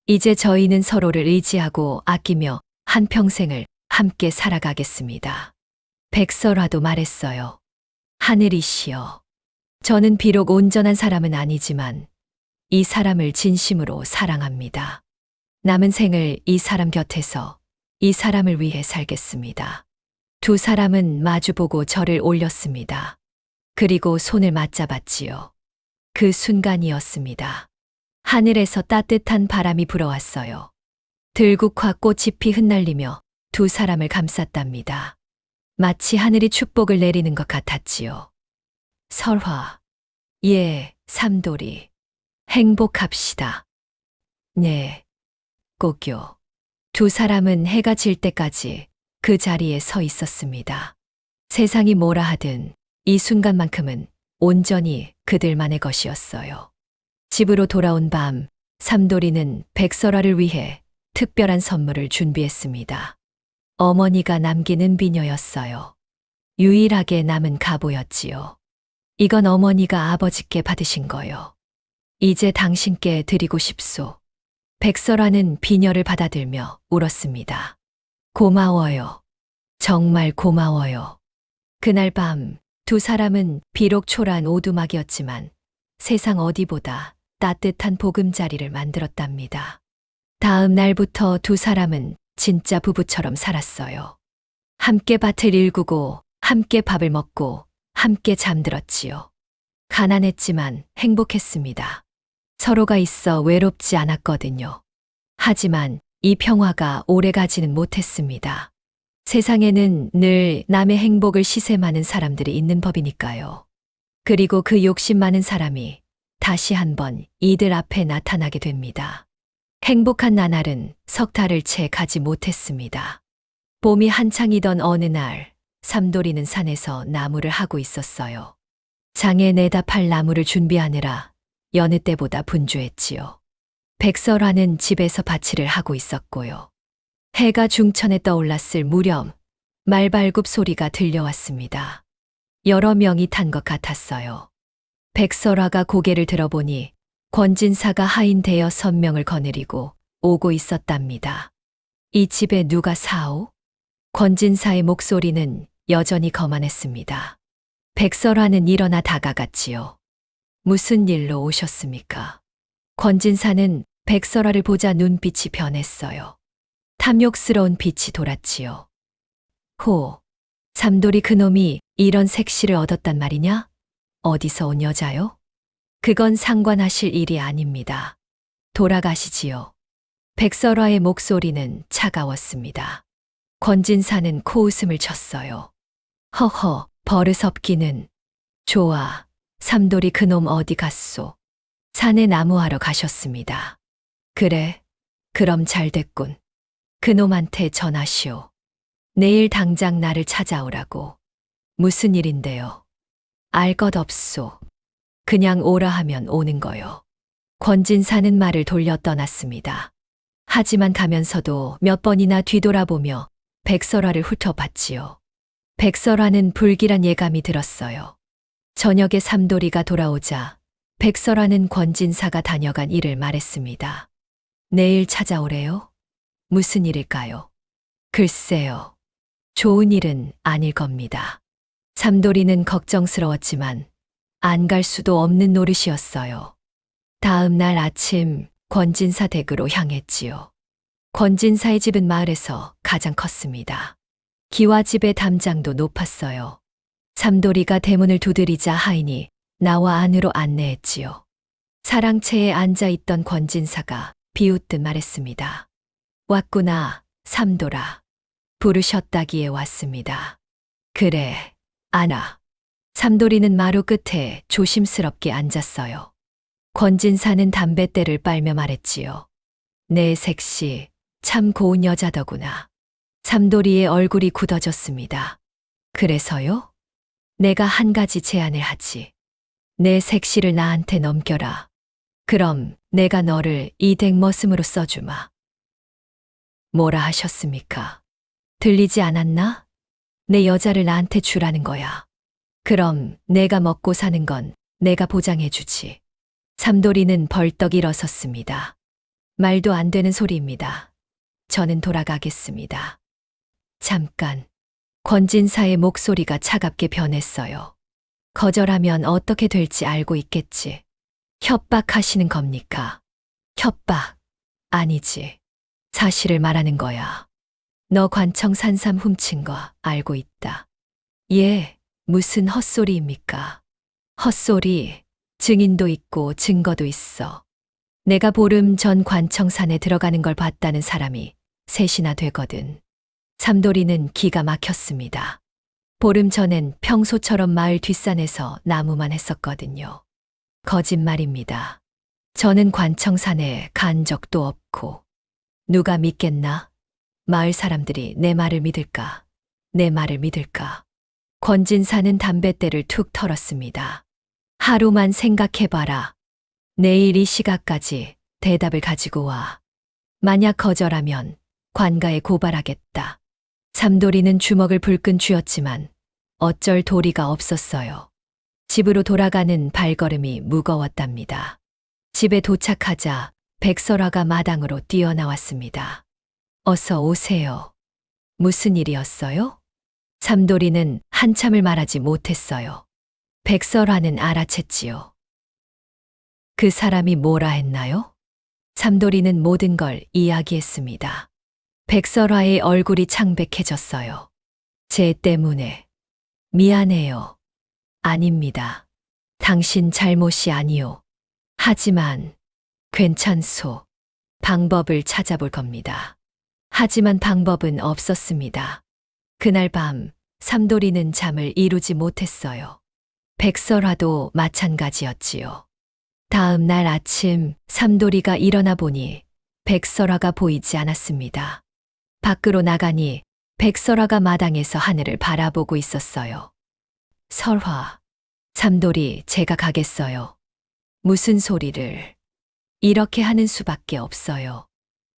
이제 저희는 서로를 의지하고 아끼며 한평생을 함께 살아가겠습니다. 백설화도 말했어요. 하늘이시여, 저는 비록 온전한 사람은 아니지만 이 사람을 진심으로 사랑합니다. 남은 생을 이 사람 곁에서 이 사람을 위해 살겠습니다. 두 사람은 마주보고 절을 올렸습니다. 그리고 손을 맞잡았지요. 그 순간이었습니다. 하늘에서 따뜻한 바람이 불어왔어요. 들국화 꽃잎이 흩날리며 두 사람을 감쌌답니다. 마치 하늘이 축복을 내리는 것 같았지요. 설화, 예, 삼돌이, 행복합시다. 네, 꼭요. 두 사람은 해가 질 때까지 그 자리에 서 있었습니다. 세상이 뭐라 하든 이 순간만큼은 온전히 그들만의 것이었어요. 집으로 돌아온 밤, 삼돌이는 백설아를 위해 특별한 선물을 준비했습니다. 어머니가 남긴 은비녀였어요. 유일하게 남은 갑오였지요. 이건 어머니가 아버지께 받으신 거요. 이제 당신께 드리고 싶소. 백설아는 비녀를 받아들며 울었습니다. 고마워요. 정말 고마워요. 그날 밤 두 사람은 비록 초라한 오두막이었지만 세상 어디보다 따뜻한 보금자리를 만들었답니다. 다음 날부터 두 사람은 진짜 부부처럼 살았어요. 함께 밭을 일구고 함께 밥을 먹고 함께 잠들었지요. 가난했지만 행복했습니다. 서로가 있어 외롭지 않았거든요. 하지만 이 평화가 오래가지는 못했습니다. 세상에는 늘 남의 행복을 시샘하는 사람들이 있는 법이니까요. 그리고 그 욕심 많은 사람이 다시 한번 이들 앞에 나타나게 됩니다. 행복한 나날은 석 달을 채 가지 못했습니다. 봄이 한창이던 어느 날, 삼돌이는 산에서 나무를 하고 있었어요. 장에 내다 팔 나무를 준비하느라 여느 때보다 분주했지요. 백설아는 집에서 밭일을 하고 있었고요. 해가 중천에 떠올랐을 무렵 말발굽 소리가 들려왔습니다. 여러 명이 탄 것 같았어요. 백설아가 고개를 들어보니 권진사가 하인 대여 선명을 거느리고 오고 있었답니다. 이 집에 누가 사오? 권진사의 목소리는 여전히 거만했습니다. 백설아는 일어나 다가갔지요. 무슨 일로 오셨습니까? 권진사는 백설아를 보자 눈빛이 변했어요. 탐욕스러운 빛이 돌았지요. 호, 삼돌이 그놈이 이런 색시를 얻었단 말이냐? 어디서 온 여자요? 그건 상관하실 일이 아닙니다. 돌아가시지요. 백설아의 목소리는 차가웠습니다. 권진사는 코웃음을 쳤어요. 허허, 버릇없기는. 좋아, 삼돌이 그놈 어디 갔소? 산에 나무하러 가셨습니다. 그래, 그럼 잘 됐군. 그놈한테 전하시오. 내일 당장 나를 찾아오라고. 무슨 일인데요? 알 것 없소. 그냥 오라 하면 오는 거요. 권진사는 말을 돌려 떠났습니다. 하지만 가면서도 몇 번이나 뒤돌아보며 백설아를 훑어봤지요. 백설아는 불길한 예감이 들었어요. 저녁에 삼돌이가 돌아오자 백설아는 권진사가 다녀간 일을 말했습니다. 내일 찾아오래요? 무슨 일일까요? 글쎄요. 좋은 일은 아닐 겁니다. 삼돌이는 걱정스러웠지만 안 갈 수도 없는 노릇이었어요. 다음 날 아침 권진사 댁으로 향했지요. 권진사의 집은 마을에서 가장 컸습니다. 기와집의 담장도 높았어요. 삼돌이가 대문을 두드리자 하인이 나와 안으로 안내했지요. 사랑채에 앉아있던 권진사가 비웃듯 말했습니다. 왔구나, 삼돌아. 부르셨다기에 왔습니다. 그래, 아나. 삼돌이는 마루 끝에 조심스럽게 앉았어요. 권진사는 담뱃대를 빨며 말했지요. 내 색시, 참 고운 여자더구나. 삼돌이의 얼굴이 굳어졌습니다. 그래서요? 내가 한 가지 제안을 하지. 내 색시를 나한테 넘겨라. 그럼 내가 너를 이 댁머슴으로 써주마. 뭐라 하셨습니까? 들리지 않았나? 내 여자를 나한테 주라는 거야. 그럼 내가 먹고 사는 건 내가 보장해주지. 삼돌이는 벌떡 일어섰습니다. 말도 안 되는 소리입니다. 저는 돌아가겠습니다. 잠깐. 권진사의 목소리가 차갑게 변했어요. 거절하면 어떻게 될지 알고 있겠지. 협박하시는 겁니까? 협박. 아니지. 사실을 말하는 거야. 너 관청 산삼 훔친 거 알고 있다. 예, 무슨 헛소리입니까? 헛소리, 증인도 있고 증거도 있어. 내가 보름 전 관청산에 들어가는 걸 봤다는 사람이 셋이나 되거든. 삼돌이는 기가 막혔습니다. 보름 전엔 평소처럼 마을 뒷산에서 나무만 했었거든요. 거짓말입니다. 저는 관청산에 간 적도 없고. 누가 믿겠나? 마을 사람들이 내 말을 믿을까? 내 말을 믿을까? 권진사는 담뱃대를 툭 털었습니다. 하루만 생각해봐라. 내일 이 시각까지 대답을 가지고 와. 만약 거절하면 관가에 고발하겠다. 삼돌이는 주먹을 불끈 쥐었지만 어쩔 도리가 없었어요. 집으로 돌아가는 발걸음이 무거웠답니다. 집에 도착하자 백설아가 마당으로 뛰어나왔습니다. 어서 오세요. 무슨 일이었어요? 삼돌이는 한참을 말하지 못했어요. 백설아는 알아챘지요. 그 사람이 뭐라 했나요? 삼돌이는 모든 걸 이야기했습니다. 백설아의 얼굴이 창백해졌어요. 제 때문에. 미안해요. 아닙니다. 당신 잘못이 아니요. 하지만 괜찮소. 방법을 찾아볼 겁니다. 하지만 방법은 없었습니다. 그날 밤 삼돌이는 잠을 이루지 못했어요. 백설아도 마찬가지였지요. 다음 날 아침 삼돌이가 일어나 보니 백설아가 보이지 않았습니다. 밖으로 나가니 백설아가 마당에서 하늘을 바라보고 있었어요. 설화. 삼돌이, 제가 가겠어요. 무슨 소리를. 이렇게 하는 수밖에 없어요.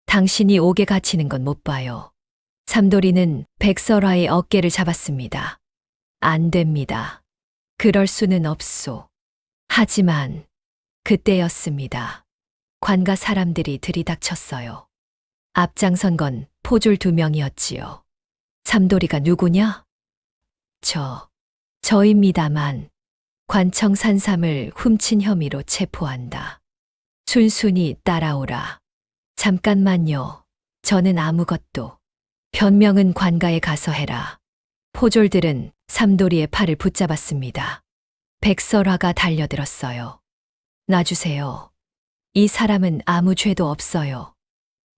당신이 옥에 갇히는 건 못 봐요. 삼돌이는 백설아의 어깨를 잡았습니다. 안 됩니다. 그럴 수는 없소. 하지만 그때였습니다. 관가 사람들이 들이닥쳤어요. 앞장선 건 포졸 2명이었지요. 삼돌이가 누구냐? 저입니다만 관청 산삼을 훔친 혐의로 체포한다. 순순히 따라오라. 잠깐만요. 저는 아무것도. 변명은 관가에 가서 해라. 포졸들은 삼돌이의 팔을 붙잡았습니다. 백설아가 달려들었어요. 놔주세요. 이 사람은 아무 죄도 없어요.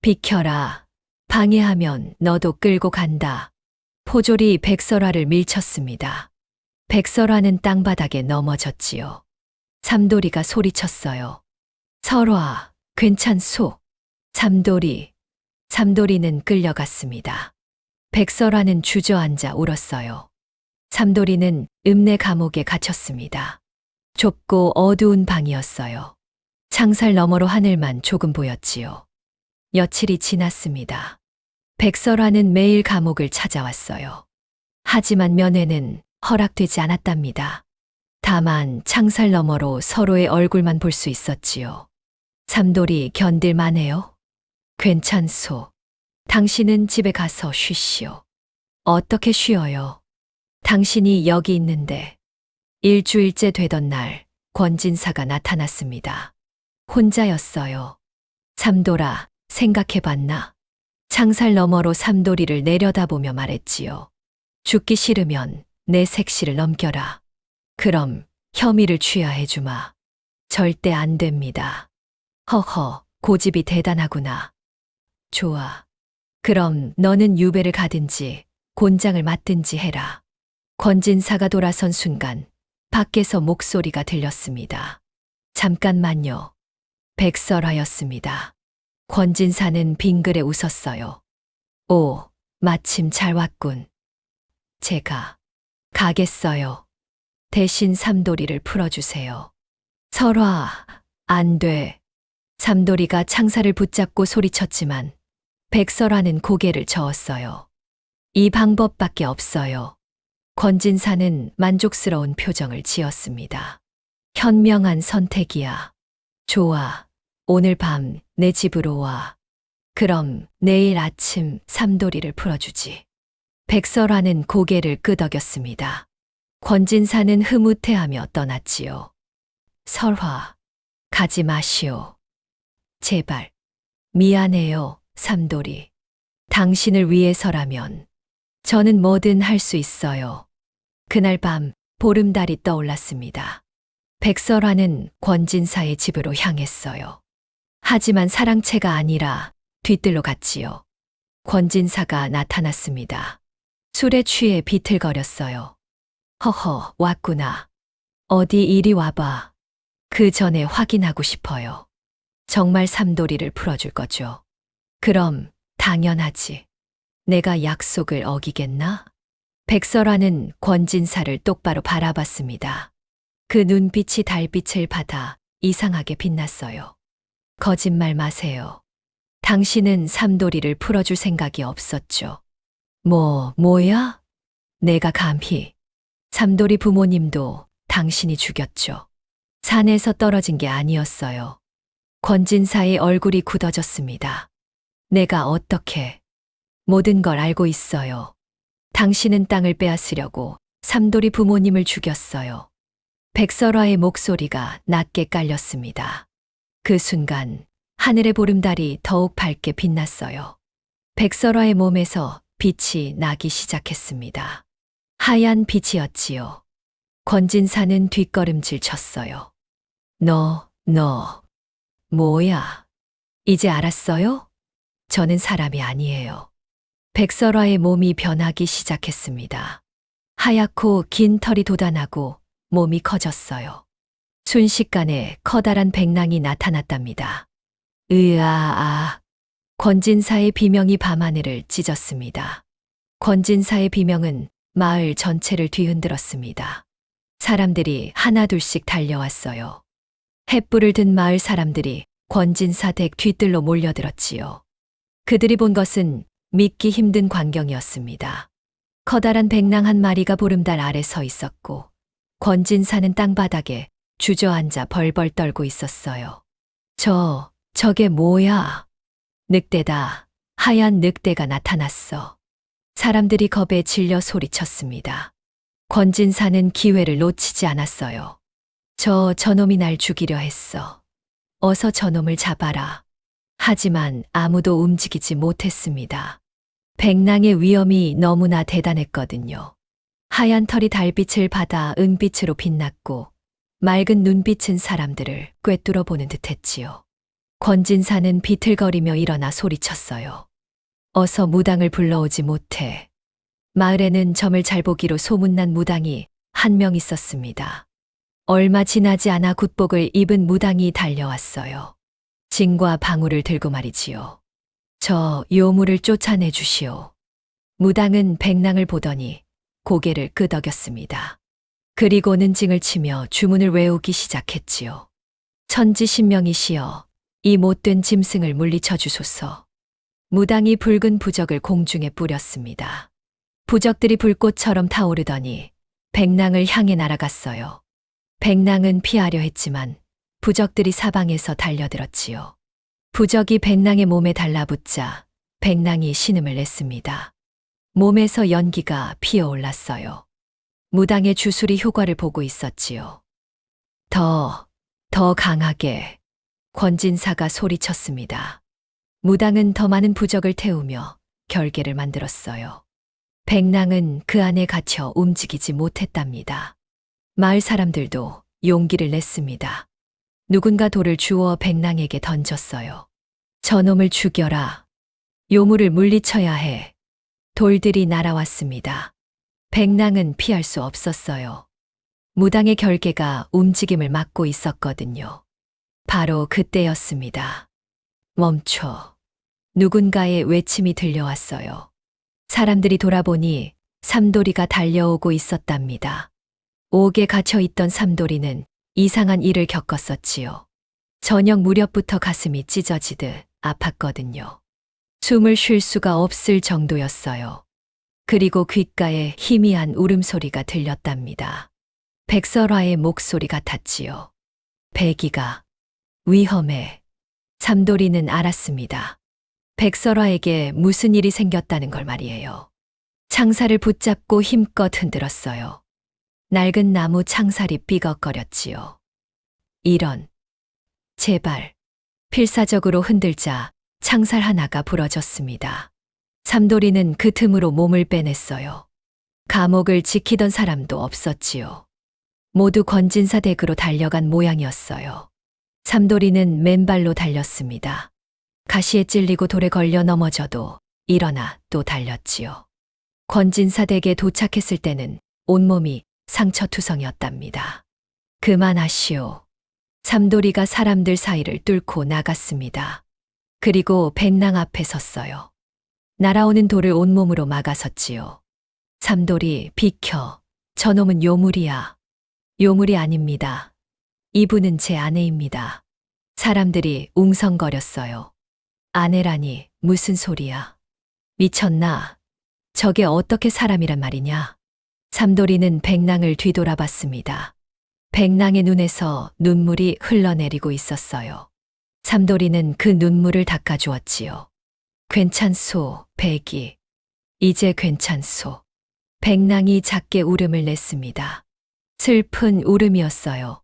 비켜라. 방해하면 너도 끌고 간다. 포졸이 백설아를 밀쳤습니다. 백설아는 땅바닥에 넘어졌지요. 삼돌이가 소리쳤어요. 설화, 괜찮소. 삼돌이는 끌려갔습니다. 백설아는 주저앉아 울었어요. 삼돌이는 읍내 감옥에 갇혔습니다. 좁고 어두운 방이었어요. 창살 너머로 하늘만 조금 보였지요. 며칠이 지났습니다. 백설아는 매일 감옥을 찾아왔어요. 하지만 면회는 허락되지 않았답니다. 다만 창살 너머로 서로의 얼굴만 볼 수 있었지요. 삼돌이 견딜만해요? 괜찮소. 당신은 집에 가서 쉬시오. 어떻게 쉬어요? 당신이 여기 있는데. 일주일째 되던 날 권진사가 나타났습니다. 혼자였어요. 삼돌아, 생각해봤나? 창살 너머로 삼돌이를 내려다보며 말했지요. 죽기 싫으면 내 색시를 넘겨라. 그럼 혐의를 취하해주마. 절대 안 됩니다. 허허, 고집이 대단하구나. 좋아. 그럼 너는 유배를 가든지 곤장을 맞든지 해라. 권진사가 돌아선 순간 밖에서 목소리가 들렸습니다. 잠깐만요. 백설아였습니다. 권진사는 빙그레 웃었어요. 오, 마침 잘 왔군. 제가 가겠어요. 대신 삼돌이를 풀어주세요. 설화, 안 돼. 삼돌이가 창살을 붙잡고 소리쳤지만 백설아는 고개를 저었어요. 이 방법밖에 없어요. 권진사는 만족스러운 표정을 지었습니다. 현명한 선택이야. 좋아. 오늘 밤 내 집으로 와. 그럼 내일 아침 삼돌이를 풀어주지. 백설아는 고개를 끄덕였습니다. 권진사는 흐뭇해하며 떠났지요. 설화, 가지 마시오. 제발. 미안해요, 삼돌이. 당신을 위해서라면 저는 뭐든 할 수 있어요. 그날 밤 보름달이 떠올랐습니다. 백설아는 권진사의 집으로 향했어요. 하지만 사랑채가 아니라 뒤뜰로 갔지요. 권진사가 나타났습니다. 술에 취해 비틀거렸어요. 허허, 왔구나. 어디 이리 와봐. 그 전에 확인하고 싶어요. 정말 삼돌이를 풀어줄 거죠. 그럼 당연하지. 내가 약속을 어기겠나? 백설아는 권진사를 똑바로 바라봤습니다. 그 눈빛이 달빛을 받아 이상하게 빛났어요. 거짓말 마세요. 당신은 삼돌이를 풀어줄 생각이 없었죠. 뭐야? 내가 감히. 삼돌이 부모님도 당신이 죽였죠. 산에서 떨어진 게 아니었어요. 권진사의 얼굴이 굳어졌습니다. 내가 어떻게? 모든 걸 알고 있어요. 당신은 땅을 빼앗으려고 삼돌이 부모님을 죽였어요. 백설화의 목소리가 낮게 깔렸습니다. 그 순간 하늘의 보름달이 더욱 밝게 빛났어요. 백설화의 몸에서 빛이 나기 시작했습니다. 하얀 빛이었지요. 권진사는 뒷걸음질 쳤어요. 너, 뭐야? 이제 알았어요? 저는 사람이 아니에요. 백설화의 몸이 변하기 시작했습니다. 하얗고 긴 털이 돋아나고 몸이 커졌어요. 순식간에 커다란 백랑이 나타났답니다. 으아아. 권진사의 비명이 밤하늘을 찢었습니다. 권진사의 비명은 마을 전체를 뒤흔들었습니다. 사람들이 하나둘씩 달려왔어요. 횃불을 든 마을 사람들이 권진사 댁 뒤뜰로 몰려들었지요. 그들이 본 것은 믿기 힘든 광경이었습니다. 커다란 백랑 한 마리가 보름달 아래 서 있었고 권진사는 땅바닥에 주저앉아 벌벌 떨고 있었어요. 저게 뭐야? 늑대다. 하얀 늑대가 나타났어. 사람들이 겁에 질려 소리쳤습니다. 권진사는 기회를 놓치지 않았어요. 저놈이 날 죽이려 했어. 어서 저놈을 잡아라. 하지만 아무도 움직이지 못했습니다. 백랑의 위험이 너무나 대단했거든요. 하얀 털이 달빛을 받아 은빛으로 빛났고 맑은 눈빛은 사람들을 꿰뚫어 보는 듯했지요. 권진사는 비틀거리며 일어나 소리쳤어요. 어서 무당을 불러오지 못해. 마을에는 점을 잘 보기로 소문난 무당이 한 명 있었습니다. 얼마 지나지 않아 굿복을 입은 무당이 달려왔어요. 징과 방울을 들고 말이지요. 저 요물을 쫓아내 주시오. 무당은 백랑을 보더니 고개를 끄덕였습니다. 그리고는 징을 치며 주문을 외우기 시작했지요. 천지신명이시여, 이 못된 짐승을 물리쳐 주소서. 무당이 붉은 부적을 공중에 뿌렸습니다. 부적들이 불꽃처럼 타오르더니 백랑을 향해 날아갔어요. 백랑은 피하려 했지만 부적들이 사방에서 달려들었지요. 부적이 백랑의 몸에 달라붙자 백랑이 신음을 냈습니다. 몸에서 연기가 피어올랐어요. 무당의 주술이 효과를 보고 있었지요. 더 강하게. 권진사가 소리쳤습니다. 무당은 더 많은 부적을 태우며 결계를 만들었어요. 백랑은 그 안에 갇혀 움직이지 못했답니다. 마을 사람들도 용기를 냈습니다. 누군가 돌을 주워 백랑에게 던졌어요. 저놈을 죽여라. 요물을 물리쳐야 해. 돌들이 날아왔습니다. 백랑은 피할 수 없었어요. 무당의 결계가 움직임을 막고 있었거든요. 바로 그때였습니다. 멈춰. 누군가의 외침이 들려왔어요. 사람들이 돌아보니 삼돌이가 달려오고 있었답니다. 옥에 갇혀있던 삼돌이는 이상한 일을 겪었었지요. 저녁 무렵부터 가슴이 찢어지듯 아팠거든요. 숨을 쉴 수가 없을 정도였어요. 그리고 귓가에 희미한 울음소리가 들렸답니다. 백설화의 목소리 같았지요. 백이가 위험해. 삼돌이는 알았습니다. 백설화에게 무슨 일이 생겼다는 걸 말이에요. 창살을 붙잡고 힘껏 흔들었어요. 낡은 나무 창살이 삐걱거렸지요. 이런. 제발. 필사적으로 흔들자 창살 하나가 부러졌습니다. 삼돌이는 그 틈으로 몸을 빼냈어요. 감옥을 지키던 사람도 없었지요. 모두 권진사 댁으로 달려간 모양이었어요. 삼돌이는 맨발로 달렸습니다. 가시에 찔리고 돌에 걸려 넘어져도 일어나 또 달렸지요. 권진사 댁에 도착했을 때는 온몸이 상처투성이었답니다. 그만하시오. 삼돌이가 사람들 사이를 뚫고 나갔습니다. 그리고 백랑 앞에 섰어요. 날아오는 돌을 온몸으로 막아섰지요. 삼돌이 비켜. 저놈은 요물이야. 요물이 아닙니다. 이분은 제 아내입니다. 사람들이 웅성거렸어요. 아내라니 무슨 소리야. 미쳤나? 저게 어떻게 사람이란 말이냐? 삼돌이는 백랑을 뒤돌아봤습니다. 백랑의 눈에서 눈물이 흘러내리고 있었어요. 삼돌이는 그 눈물을 닦아주었지요. 괜찮소, 백이. 이제 괜찮소. 백랑이 작게 울음을 냈습니다. 슬픈 울음이었어요.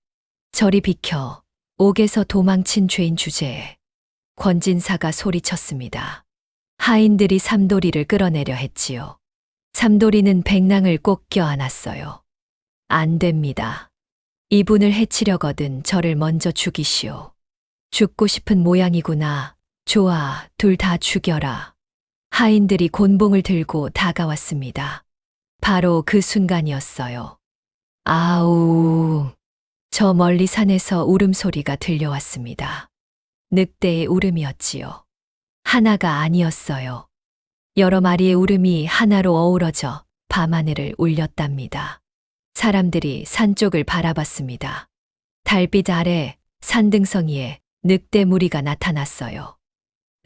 저리 비켜. 옥에서 도망친 죄인 주제에. 권진사가 소리쳤습니다. 하인들이 삼돌이를 끌어내려 했지요. 삼돌이는 백랑을 꼭 껴안았어요. 안 됩니다. 이분을 해치려거든 저를 먼저 죽이시오. 죽고 싶은 모양이구나. 좋아, 둘 다 죽여라. 하인들이 곤봉을 들고 다가왔습니다. 바로 그 순간이었어요. 아우. 저 멀리 산에서 울음소리가 들려왔습니다. 늑대의 울음이었지요. 하나가 아니었어요. 여러 마리의 울음이 하나로 어우러져 밤하늘을 울렸답니다. 사람들이 산 쪽을 바라봤습니다. 달빛 아래 산등성이에 늑대 무리가 나타났어요.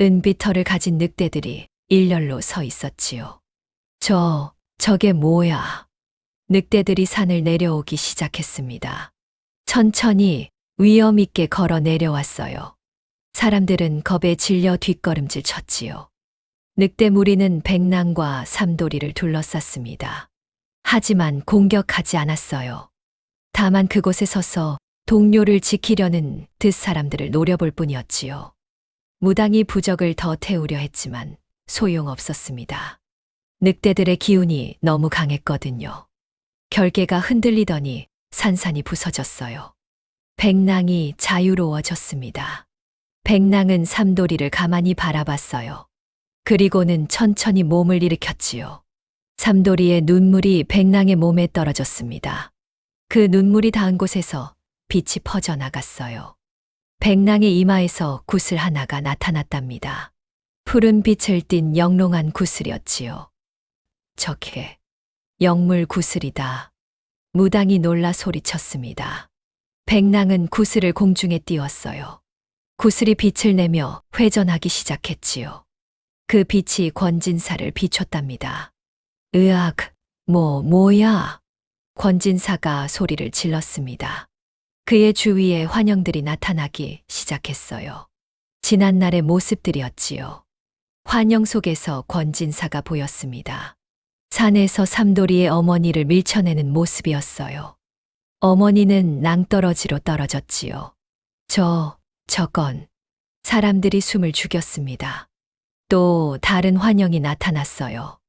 은빛 털을 가진 늑대들이 일렬로 서 있었지요. 저게 뭐야? 늑대들이 산을 내려오기 시작했습니다. 천천히 위험 있게 걸어 내려왔어요. 사람들은 겁에 질려 뒷걸음질 쳤지요. 늑대 무리는 백랑과 삼돌이를 둘러쌌습니다. 하지만 공격하지 않았어요. 다만 그곳에 서서 동료를 지키려는 듯 사람들을 노려볼 뿐이었지요. 무당이 부적을 더 태우려 했지만 소용없었습니다. 늑대들의 기운이 너무 강했거든요. 결계가 흔들리더니 산산이 부서졌어요. 백랑이 자유로워졌습니다. 백랑은 삼돌이를 가만히 바라봤어요. 그리고는 천천히 몸을 일으켰지요. 삼돌이의 눈물이 백랑의 몸에 떨어졌습니다. 그 눈물이 닿은 곳에서 빛이 퍼져나갔어요. 백랑의 이마에서 구슬 하나가 나타났답니다. 푸른 빛을 띤 영롱한 구슬이었지요. 저게 영물 구슬이다. 무당이 놀라 소리쳤습니다. 백랑은 구슬을 공중에 띄웠어요. 구슬이 빛을 내며 회전하기 시작했지요. 그 빛이 권진사를 비췄답니다. 으악, 뭐야? 권진사가 소리를 질렀습니다. 그의 주위에 환영들이 나타나기 시작했어요. 지난날의 모습들이었지요. 환영 속에서 권진사가 보였습니다. 산에서 삼돌이의 어머니를 밀쳐내는 모습이었어요. 어머니는 낭떠러지로 떨어졌지요. 저건 사람들이 숨을 죽였습니다. 또 다른 환영이 나타났어요.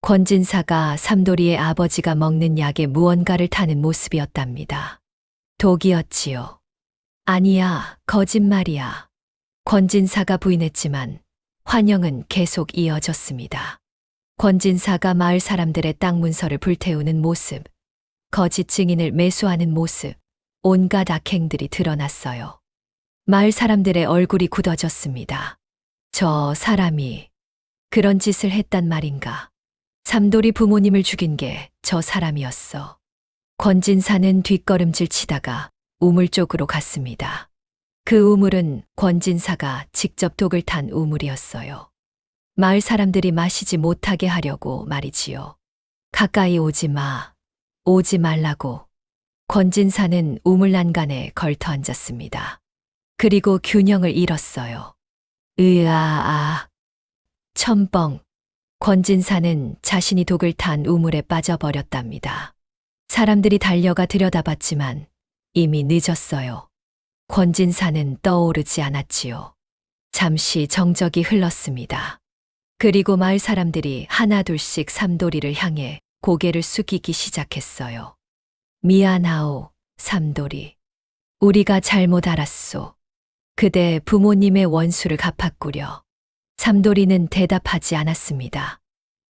권진사가 삼돌이의 아버지가 먹는 약에 무언가를 타는 모습이었답니다. 독이었지요. 아니야, 거짓말이야. 권진사가 부인했지만 환영은 계속 이어졌습니다. 권진사가 마을 사람들의 땅 문서를 불태우는 모습, 거짓 증인을 매수하는 모습, 온갖 악행들이 드러났어요. 마을 사람들의 얼굴이 굳어졌습니다. 저 사람이 그런 짓을 했단 말인가. 삼돌이 부모님을 죽인 게 저 사람이었어. 권진사는 뒷걸음질 치다가 우물 쪽으로 갔습니다. 그 우물은 권진사가 직접 독을 탄 우물이었어요. 마을 사람들이 마시지 못하게 하려고 말이지요. 가까이 오지 마. 오지 말라고. 권진사는 우물 난간에 걸터 앉았습니다. 그리고 균형을 잃었어요. 으아아. 첨벙. 권진사는 자신이 독을 탄 우물에 빠져버렸답니다. 사람들이 달려가 들여다봤지만 이미 늦었어요. 권진사는 떠오르지 않았지요. 잠시 정적이 흘렀습니다. 그리고 마을 사람들이 하나둘씩 삼돌이를 향해 고개를 숙이기 시작했어요. 미안하오, 삼돌이. 우리가 잘못 알았소. 그대 부모님의 원수를 갚았구려. 삼돌이는 대답하지 않았습니다.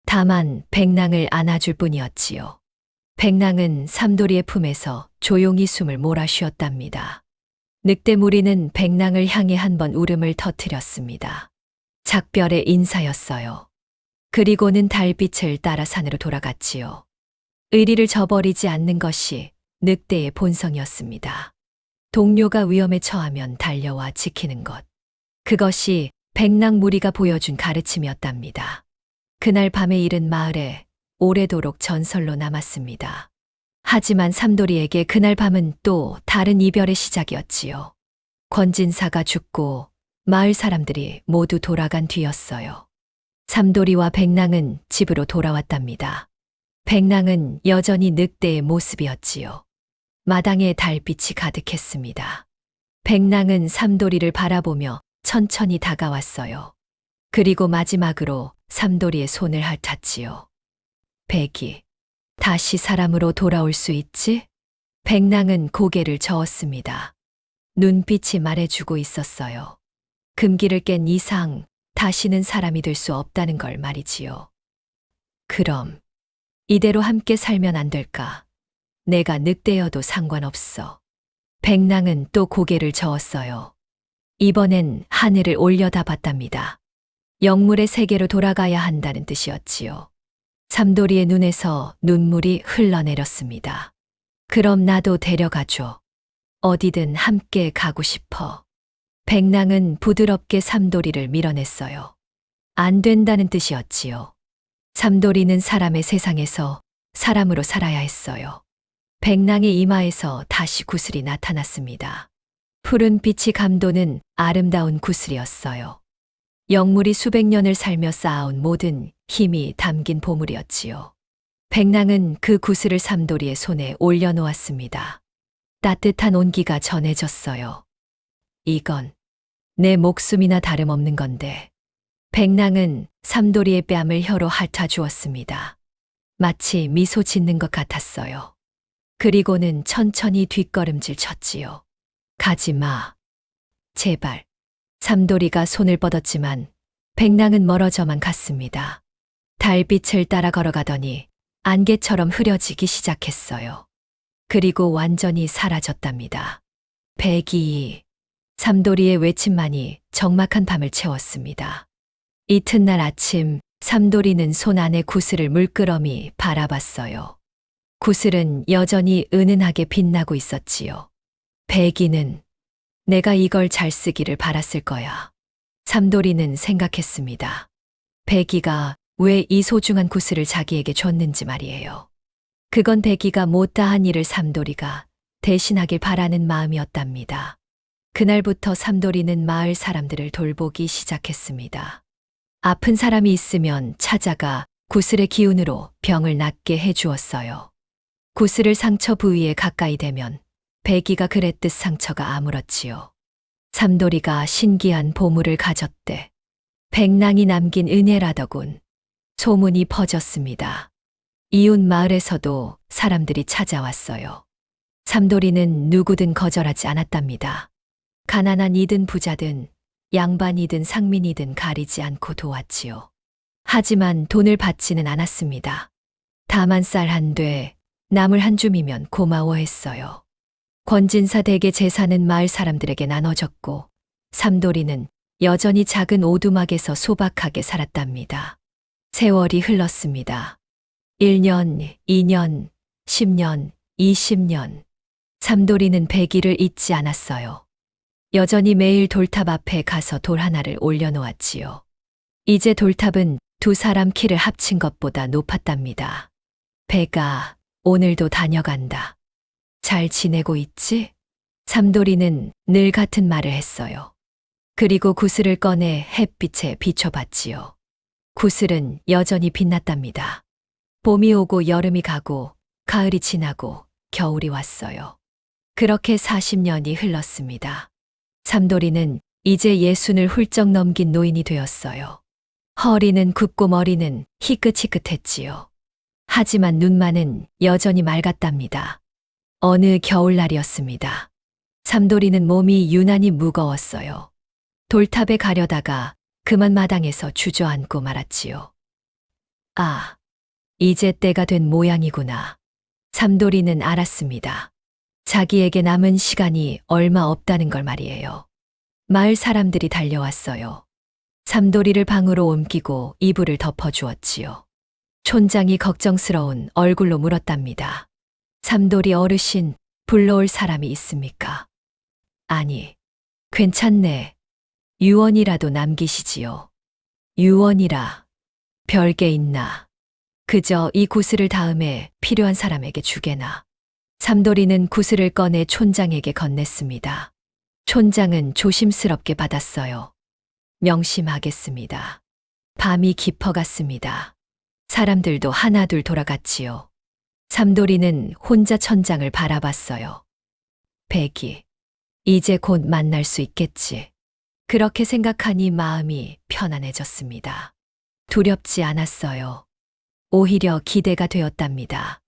다만 백랑을 안아줄 뿐이었지요. 백랑은 삼돌이의 품에서 조용히 숨을 몰아쉬었답니다. 늑대 무리는 백랑을 향해 한 번 울음을 터뜨렸습니다. 작별의 인사였어요. 그리고는 달빛을 따라 산으로 돌아갔지요. 의리를 저버리지 않는 것이 늑대의 본성이었습니다. 동료가 위험에 처하면 달려와 지키는 것. 그것이 백랑 무리가 보여준 가르침이었답니다. 그날 밤의 일은 마을에 오래도록 전설로 남았습니다. 하지만 삼돌이에게 그날 밤은 또 다른 이별의 시작이었지요. 권진사가 죽고 마을 사람들이 모두 돌아간 뒤였어요. 삼돌이와 백랑은 집으로 돌아왔답니다. 백랑은 여전히 늑대의 모습이었지요. 마당에 달빛이 가득했습니다. 백랑은 삼돌이를 바라보며 천천히 다가왔어요. 그리고 마지막으로 삼돌이의 손을 핥았지요. 백이, 다시 사람으로 돌아올 수 있지? 백랑은 고개를 저었습니다. 눈빛이 말해주고 있었어요. 금기를 깬 이상 다시는 사람이 될 수 없다는 걸 말이지요. 그럼 이대로 함께 살면 안 될까? 내가 늑대여도 상관없어. 백랑은 또 고개를 저었어요. 이번엔 하늘을 올려다봤답니다. 영물의 세계로 돌아가야 한다는 뜻이었지요. 삼돌이의 눈에서 눈물이 흘러내렸습니다. 그럼 나도 데려가줘. 어디든 함께 가고 싶어. 백랑은 부드럽게 삼돌이를 밀어냈어요. 안 된다는 뜻이었지요. 삼돌이는 사람의 세상에서 사람으로 살아야 했어요. 백랑의 이마에서 다시 구슬이 나타났습니다. 푸른 빛이 감도는 아름다운 구슬이었어요. 영물이 수백 년을 살며 쌓아온 모든 힘이 담긴 보물이었지요. 백랑은 그 구슬을 삼돌이의 손에 올려놓았습니다. 따뜻한 온기가 전해졌어요. 이건 내 목숨이나 다름없는 건데. 백랑은 삼돌이의 뺨을 혀로 핥아 주었습니다. 마치 미소 짓는 것 같았어요. 그리고는 천천히 뒷걸음질 쳤지요. 가지 마. 제발. 삼돌이가 손을 뻗었지만 백랑은 멀어져만 갔습니다. 달빛을 따라 걸어가더니 안개처럼 흐려지기 시작했어요. 그리고 완전히 사라졌답니다. 백이. 삼돌이의 외침만이 적막한 밤을 채웠습니다. 이튿날 아침 삼돌이는 손 안에 구슬을 물끄러미 바라봤어요. 구슬은 여전히 은은하게 빛나고 있었지요. 백이는 내가 이걸 잘 쓰기를 바랐을 거야. 삼돌이는 생각했습니다. 백이가 왜 이 소중한 구슬을 자기에게 줬는지 말이에요. 그건 백이가 못다한 일을 삼돌이가 대신하길 바라는 마음이었답니다. 그날부터 삼돌이는 마을 사람들을 돌보기 시작했습니다. 아픈 사람이 있으면 찾아가 구슬의 기운으로 병을 낫게 해주었어요. 구슬을 상처 부위에 가까이 대면 백이가 그랬듯 상처가 아물었지요. 삼돌이가 신기한 보물을 가졌대. 백랑이 남긴 은혜라더군. 소문이 퍼졌습니다. 이웃 마을에서도 사람들이 찾아왔어요. 삼돌이는 누구든 거절하지 않았답니다. 가난한 이든 부자든 양반이든 상민이든 가리지 않고 도왔지요. 하지만 돈을 받지는 않았습니다. 다만 쌀 한 돼, 나물 한 줌이면 고마워했어요. 권진사 댁의 재산은 마을 사람들에게 나눠줬고 삼돌이는 여전히 작은 오두막에서 소박하게 살았답니다. 세월이 흘렀습니다. 1년, 2년, 10년, 20년. 삼돌이는 백이를 잊지 않았어요. 여전히 매일 돌탑 앞에 가서 돌 하나를 올려놓았지요. 이제 돌탑은 두 사람 키를 합친 것보다 높았답니다. 백아, 오늘도 다녀간다. 잘 지내고 있지? 삼돌이는 늘 같은 말을 했어요. 그리고 구슬을 꺼내 햇빛에 비춰봤지요. 구슬은 여전히 빛났답니다. 봄이 오고 여름이 가고 가을이 지나고 겨울이 왔어요. 그렇게 40년이 흘렀습니다. 삼돌이는 이제 60을 훌쩍 넘긴 노인이 되었어요. 허리는 굽고 머리는 희끗희끗했지요. 하지만 눈만은 여전히 맑았답니다. 어느 겨울날이었습니다. 삼돌이는 몸이 유난히 무거웠어요. 돌탑에 가려다가 그만 마당에서 주저앉고 말았지요. 아, 이제 때가 된 모양이구나. 삼돌이는 알았습니다. 자기에게 남은 시간이 얼마 없다는 걸 말이에요. 마을 사람들이 달려왔어요. 삼돌이를 방으로 옮기고 이불을 덮어주었지요. 촌장이 걱정스러운 얼굴로 물었답니다. 삼돌이 어르신, 불러올 사람이 있습니까? 아니, 괜찮네. 유언이라도 남기시지요. 유언이라, 별게 있나. 그저 이 구슬을 다음에 필요한 사람에게 주게나. 삼돌이는 구슬을 꺼내 촌장에게 건넸습니다. 촌장은 조심스럽게 받았어요. 명심하겠습니다. 밤이 깊어갔습니다. 사람들도 하나둘 돌아갔지요. 삼돌이는 혼자 천장을 바라봤어요. 백이, 이제 곧 만날 수 있겠지. 그렇게 생각하니 마음이 편안해졌습니다. 두렵지 않았어요. 오히려 기대가 되었답니다.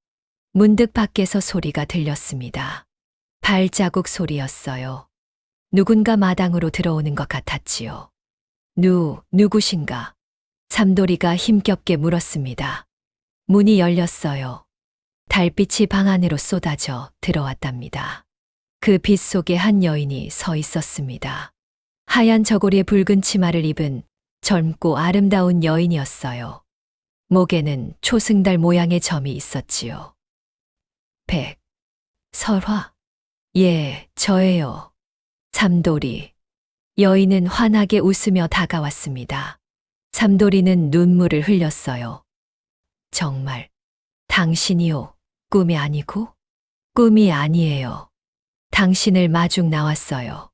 문득 밖에서 소리가 들렸습니다. 발자국 소리였어요. 누군가 마당으로 들어오는 것 같았지요. 누구신가? 삼돌이가 힘겹게 물었습니다. 문이 열렸어요. 달빛이 방 안으로 쏟아져 들어왔답니다. 그 빛 속에 한 여인이 서 있었습니다. 하얀 저고리에 붉은 치마를 입은 젊고 아름다운 여인이었어요. 목에는 초승달 모양의 점이 있었지요. 설화. 예, 저예요. 삼돌이. 여인은 환하게 웃으며 다가왔습니다. 삼돌이는 눈물을 흘렸어요. 정말, 당신이요, 꿈이 아니고? 꿈이 아니에요. 당신을 마중 나왔어요.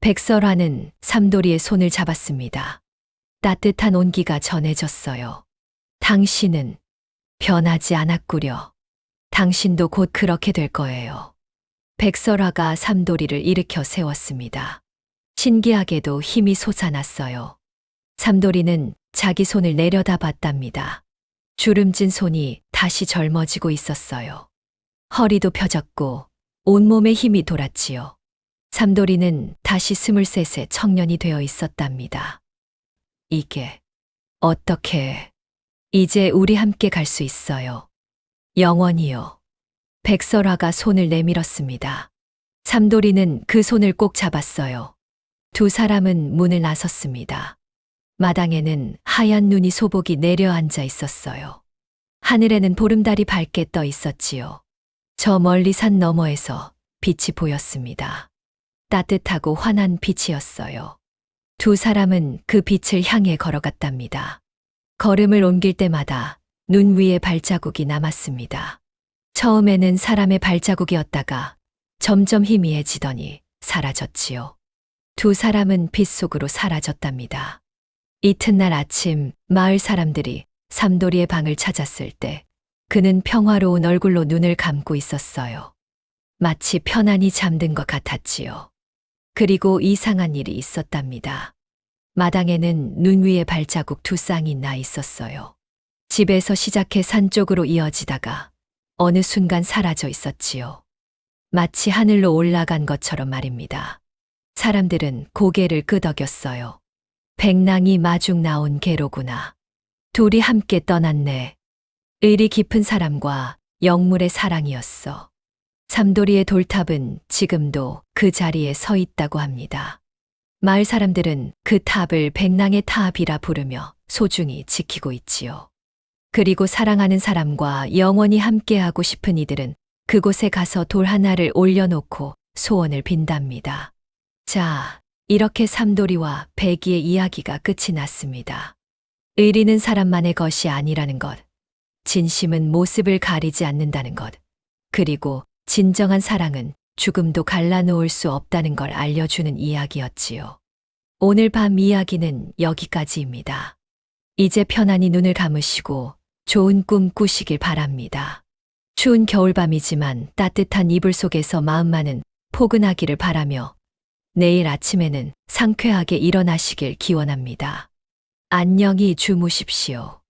백설화는 삼돌이의 손을 잡았습니다. 따뜻한 온기가 전해졌어요. 당신은 변하지 않았구려. 당신도 곧 그렇게 될 거예요. 백설화가 삼돌이를 일으켜 세웠습니다. 신기하게도 힘이 솟아났어요. 삼돌이는 자기 손을 내려다 봤답니다. 주름진 손이 다시 젊어지고 있었어요. 허리도 펴졌고 온몸에 힘이 돌았지요. 삼돌이는 다시 23세 청년이 되어 있었답니다. 이게 어떻게 이제 우리 함께 갈 수 있어요. 영원히요. 백설화가 손을 내밀었습니다. 삼돌이는 그 손을 꼭 잡았어요. 두 사람은 문을 나섰습니다. 마당에는 하얀 눈이 소복이 내려앉아 있었어요. 하늘에는 보름달이 밝게 떠 있었지요. 저 멀리 산 너머에서 빛이 보였습니다. 따뜻하고 환한 빛이었어요. 두 사람은 그 빛을 향해 걸어갔답니다. 걸음을 옮길 때마다 눈 위에 발자국이 남았습니다. 처음에는 사람의 발자국이었다가 점점 희미해지더니 사라졌지요. 두 사람은 빛 속으로 사라졌답니다. 이튿날 아침 마을 사람들이 삼돌이의 방을 찾았을 때 그는 평화로운 얼굴로 눈을 감고 있었어요. 마치 편안히 잠든 것 같았지요. 그리고 이상한 일이 있었답니다. 마당에는 눈 위에 발자국 두 쌍이 나 있었어요. 집에서 시작해 산 쪽으로 이어지다가 어느 순간 사라져 있었지요. 마치 하늘로 올라간 것처럼 말입니다. 사람들은 고개를 끄덕였어요. 백랑이 마중 나온 개로구나. 둘이 함께 떠났네. 의리 깊은 사람과 영물의 사랑이었어. 삼돌이의 돌탑은 지금도 그 자리에 서 있다고 합니다. 마을 사람들은 그 탑을 백랑의 탑이라 부르며 소중히 지키고 있지요. 그리고 사랑하는 사람과 영원히 함께하고 싶은 이들은 그곳에 가서 돌 하나를 올려놓고 소원을 빈답니다. 자, 이렇게 삼돌이와 백이의 이야기가 끝이 났습니다. 의리는 사람만의 것이 아니라는 것, 진심은 모습을 가리지 않는다는 것, 그리고 진정한 사랑은 죽음도 갈라놓을 수 없다는 걸 알려주는 이야기였지요. 오늘 밤 이야기는 여기까지입니다. 이제 편안히 눈을 감으시고 좋은 꿈 꾸시길 바랍니다. 추운 겨울밤이지만 따뜻한 이불 속에서 마음만은 포근하기를 바라며 내일 아침에는 상쾌하게 일어나시길 기원합니다. 안녕히 주무십시오.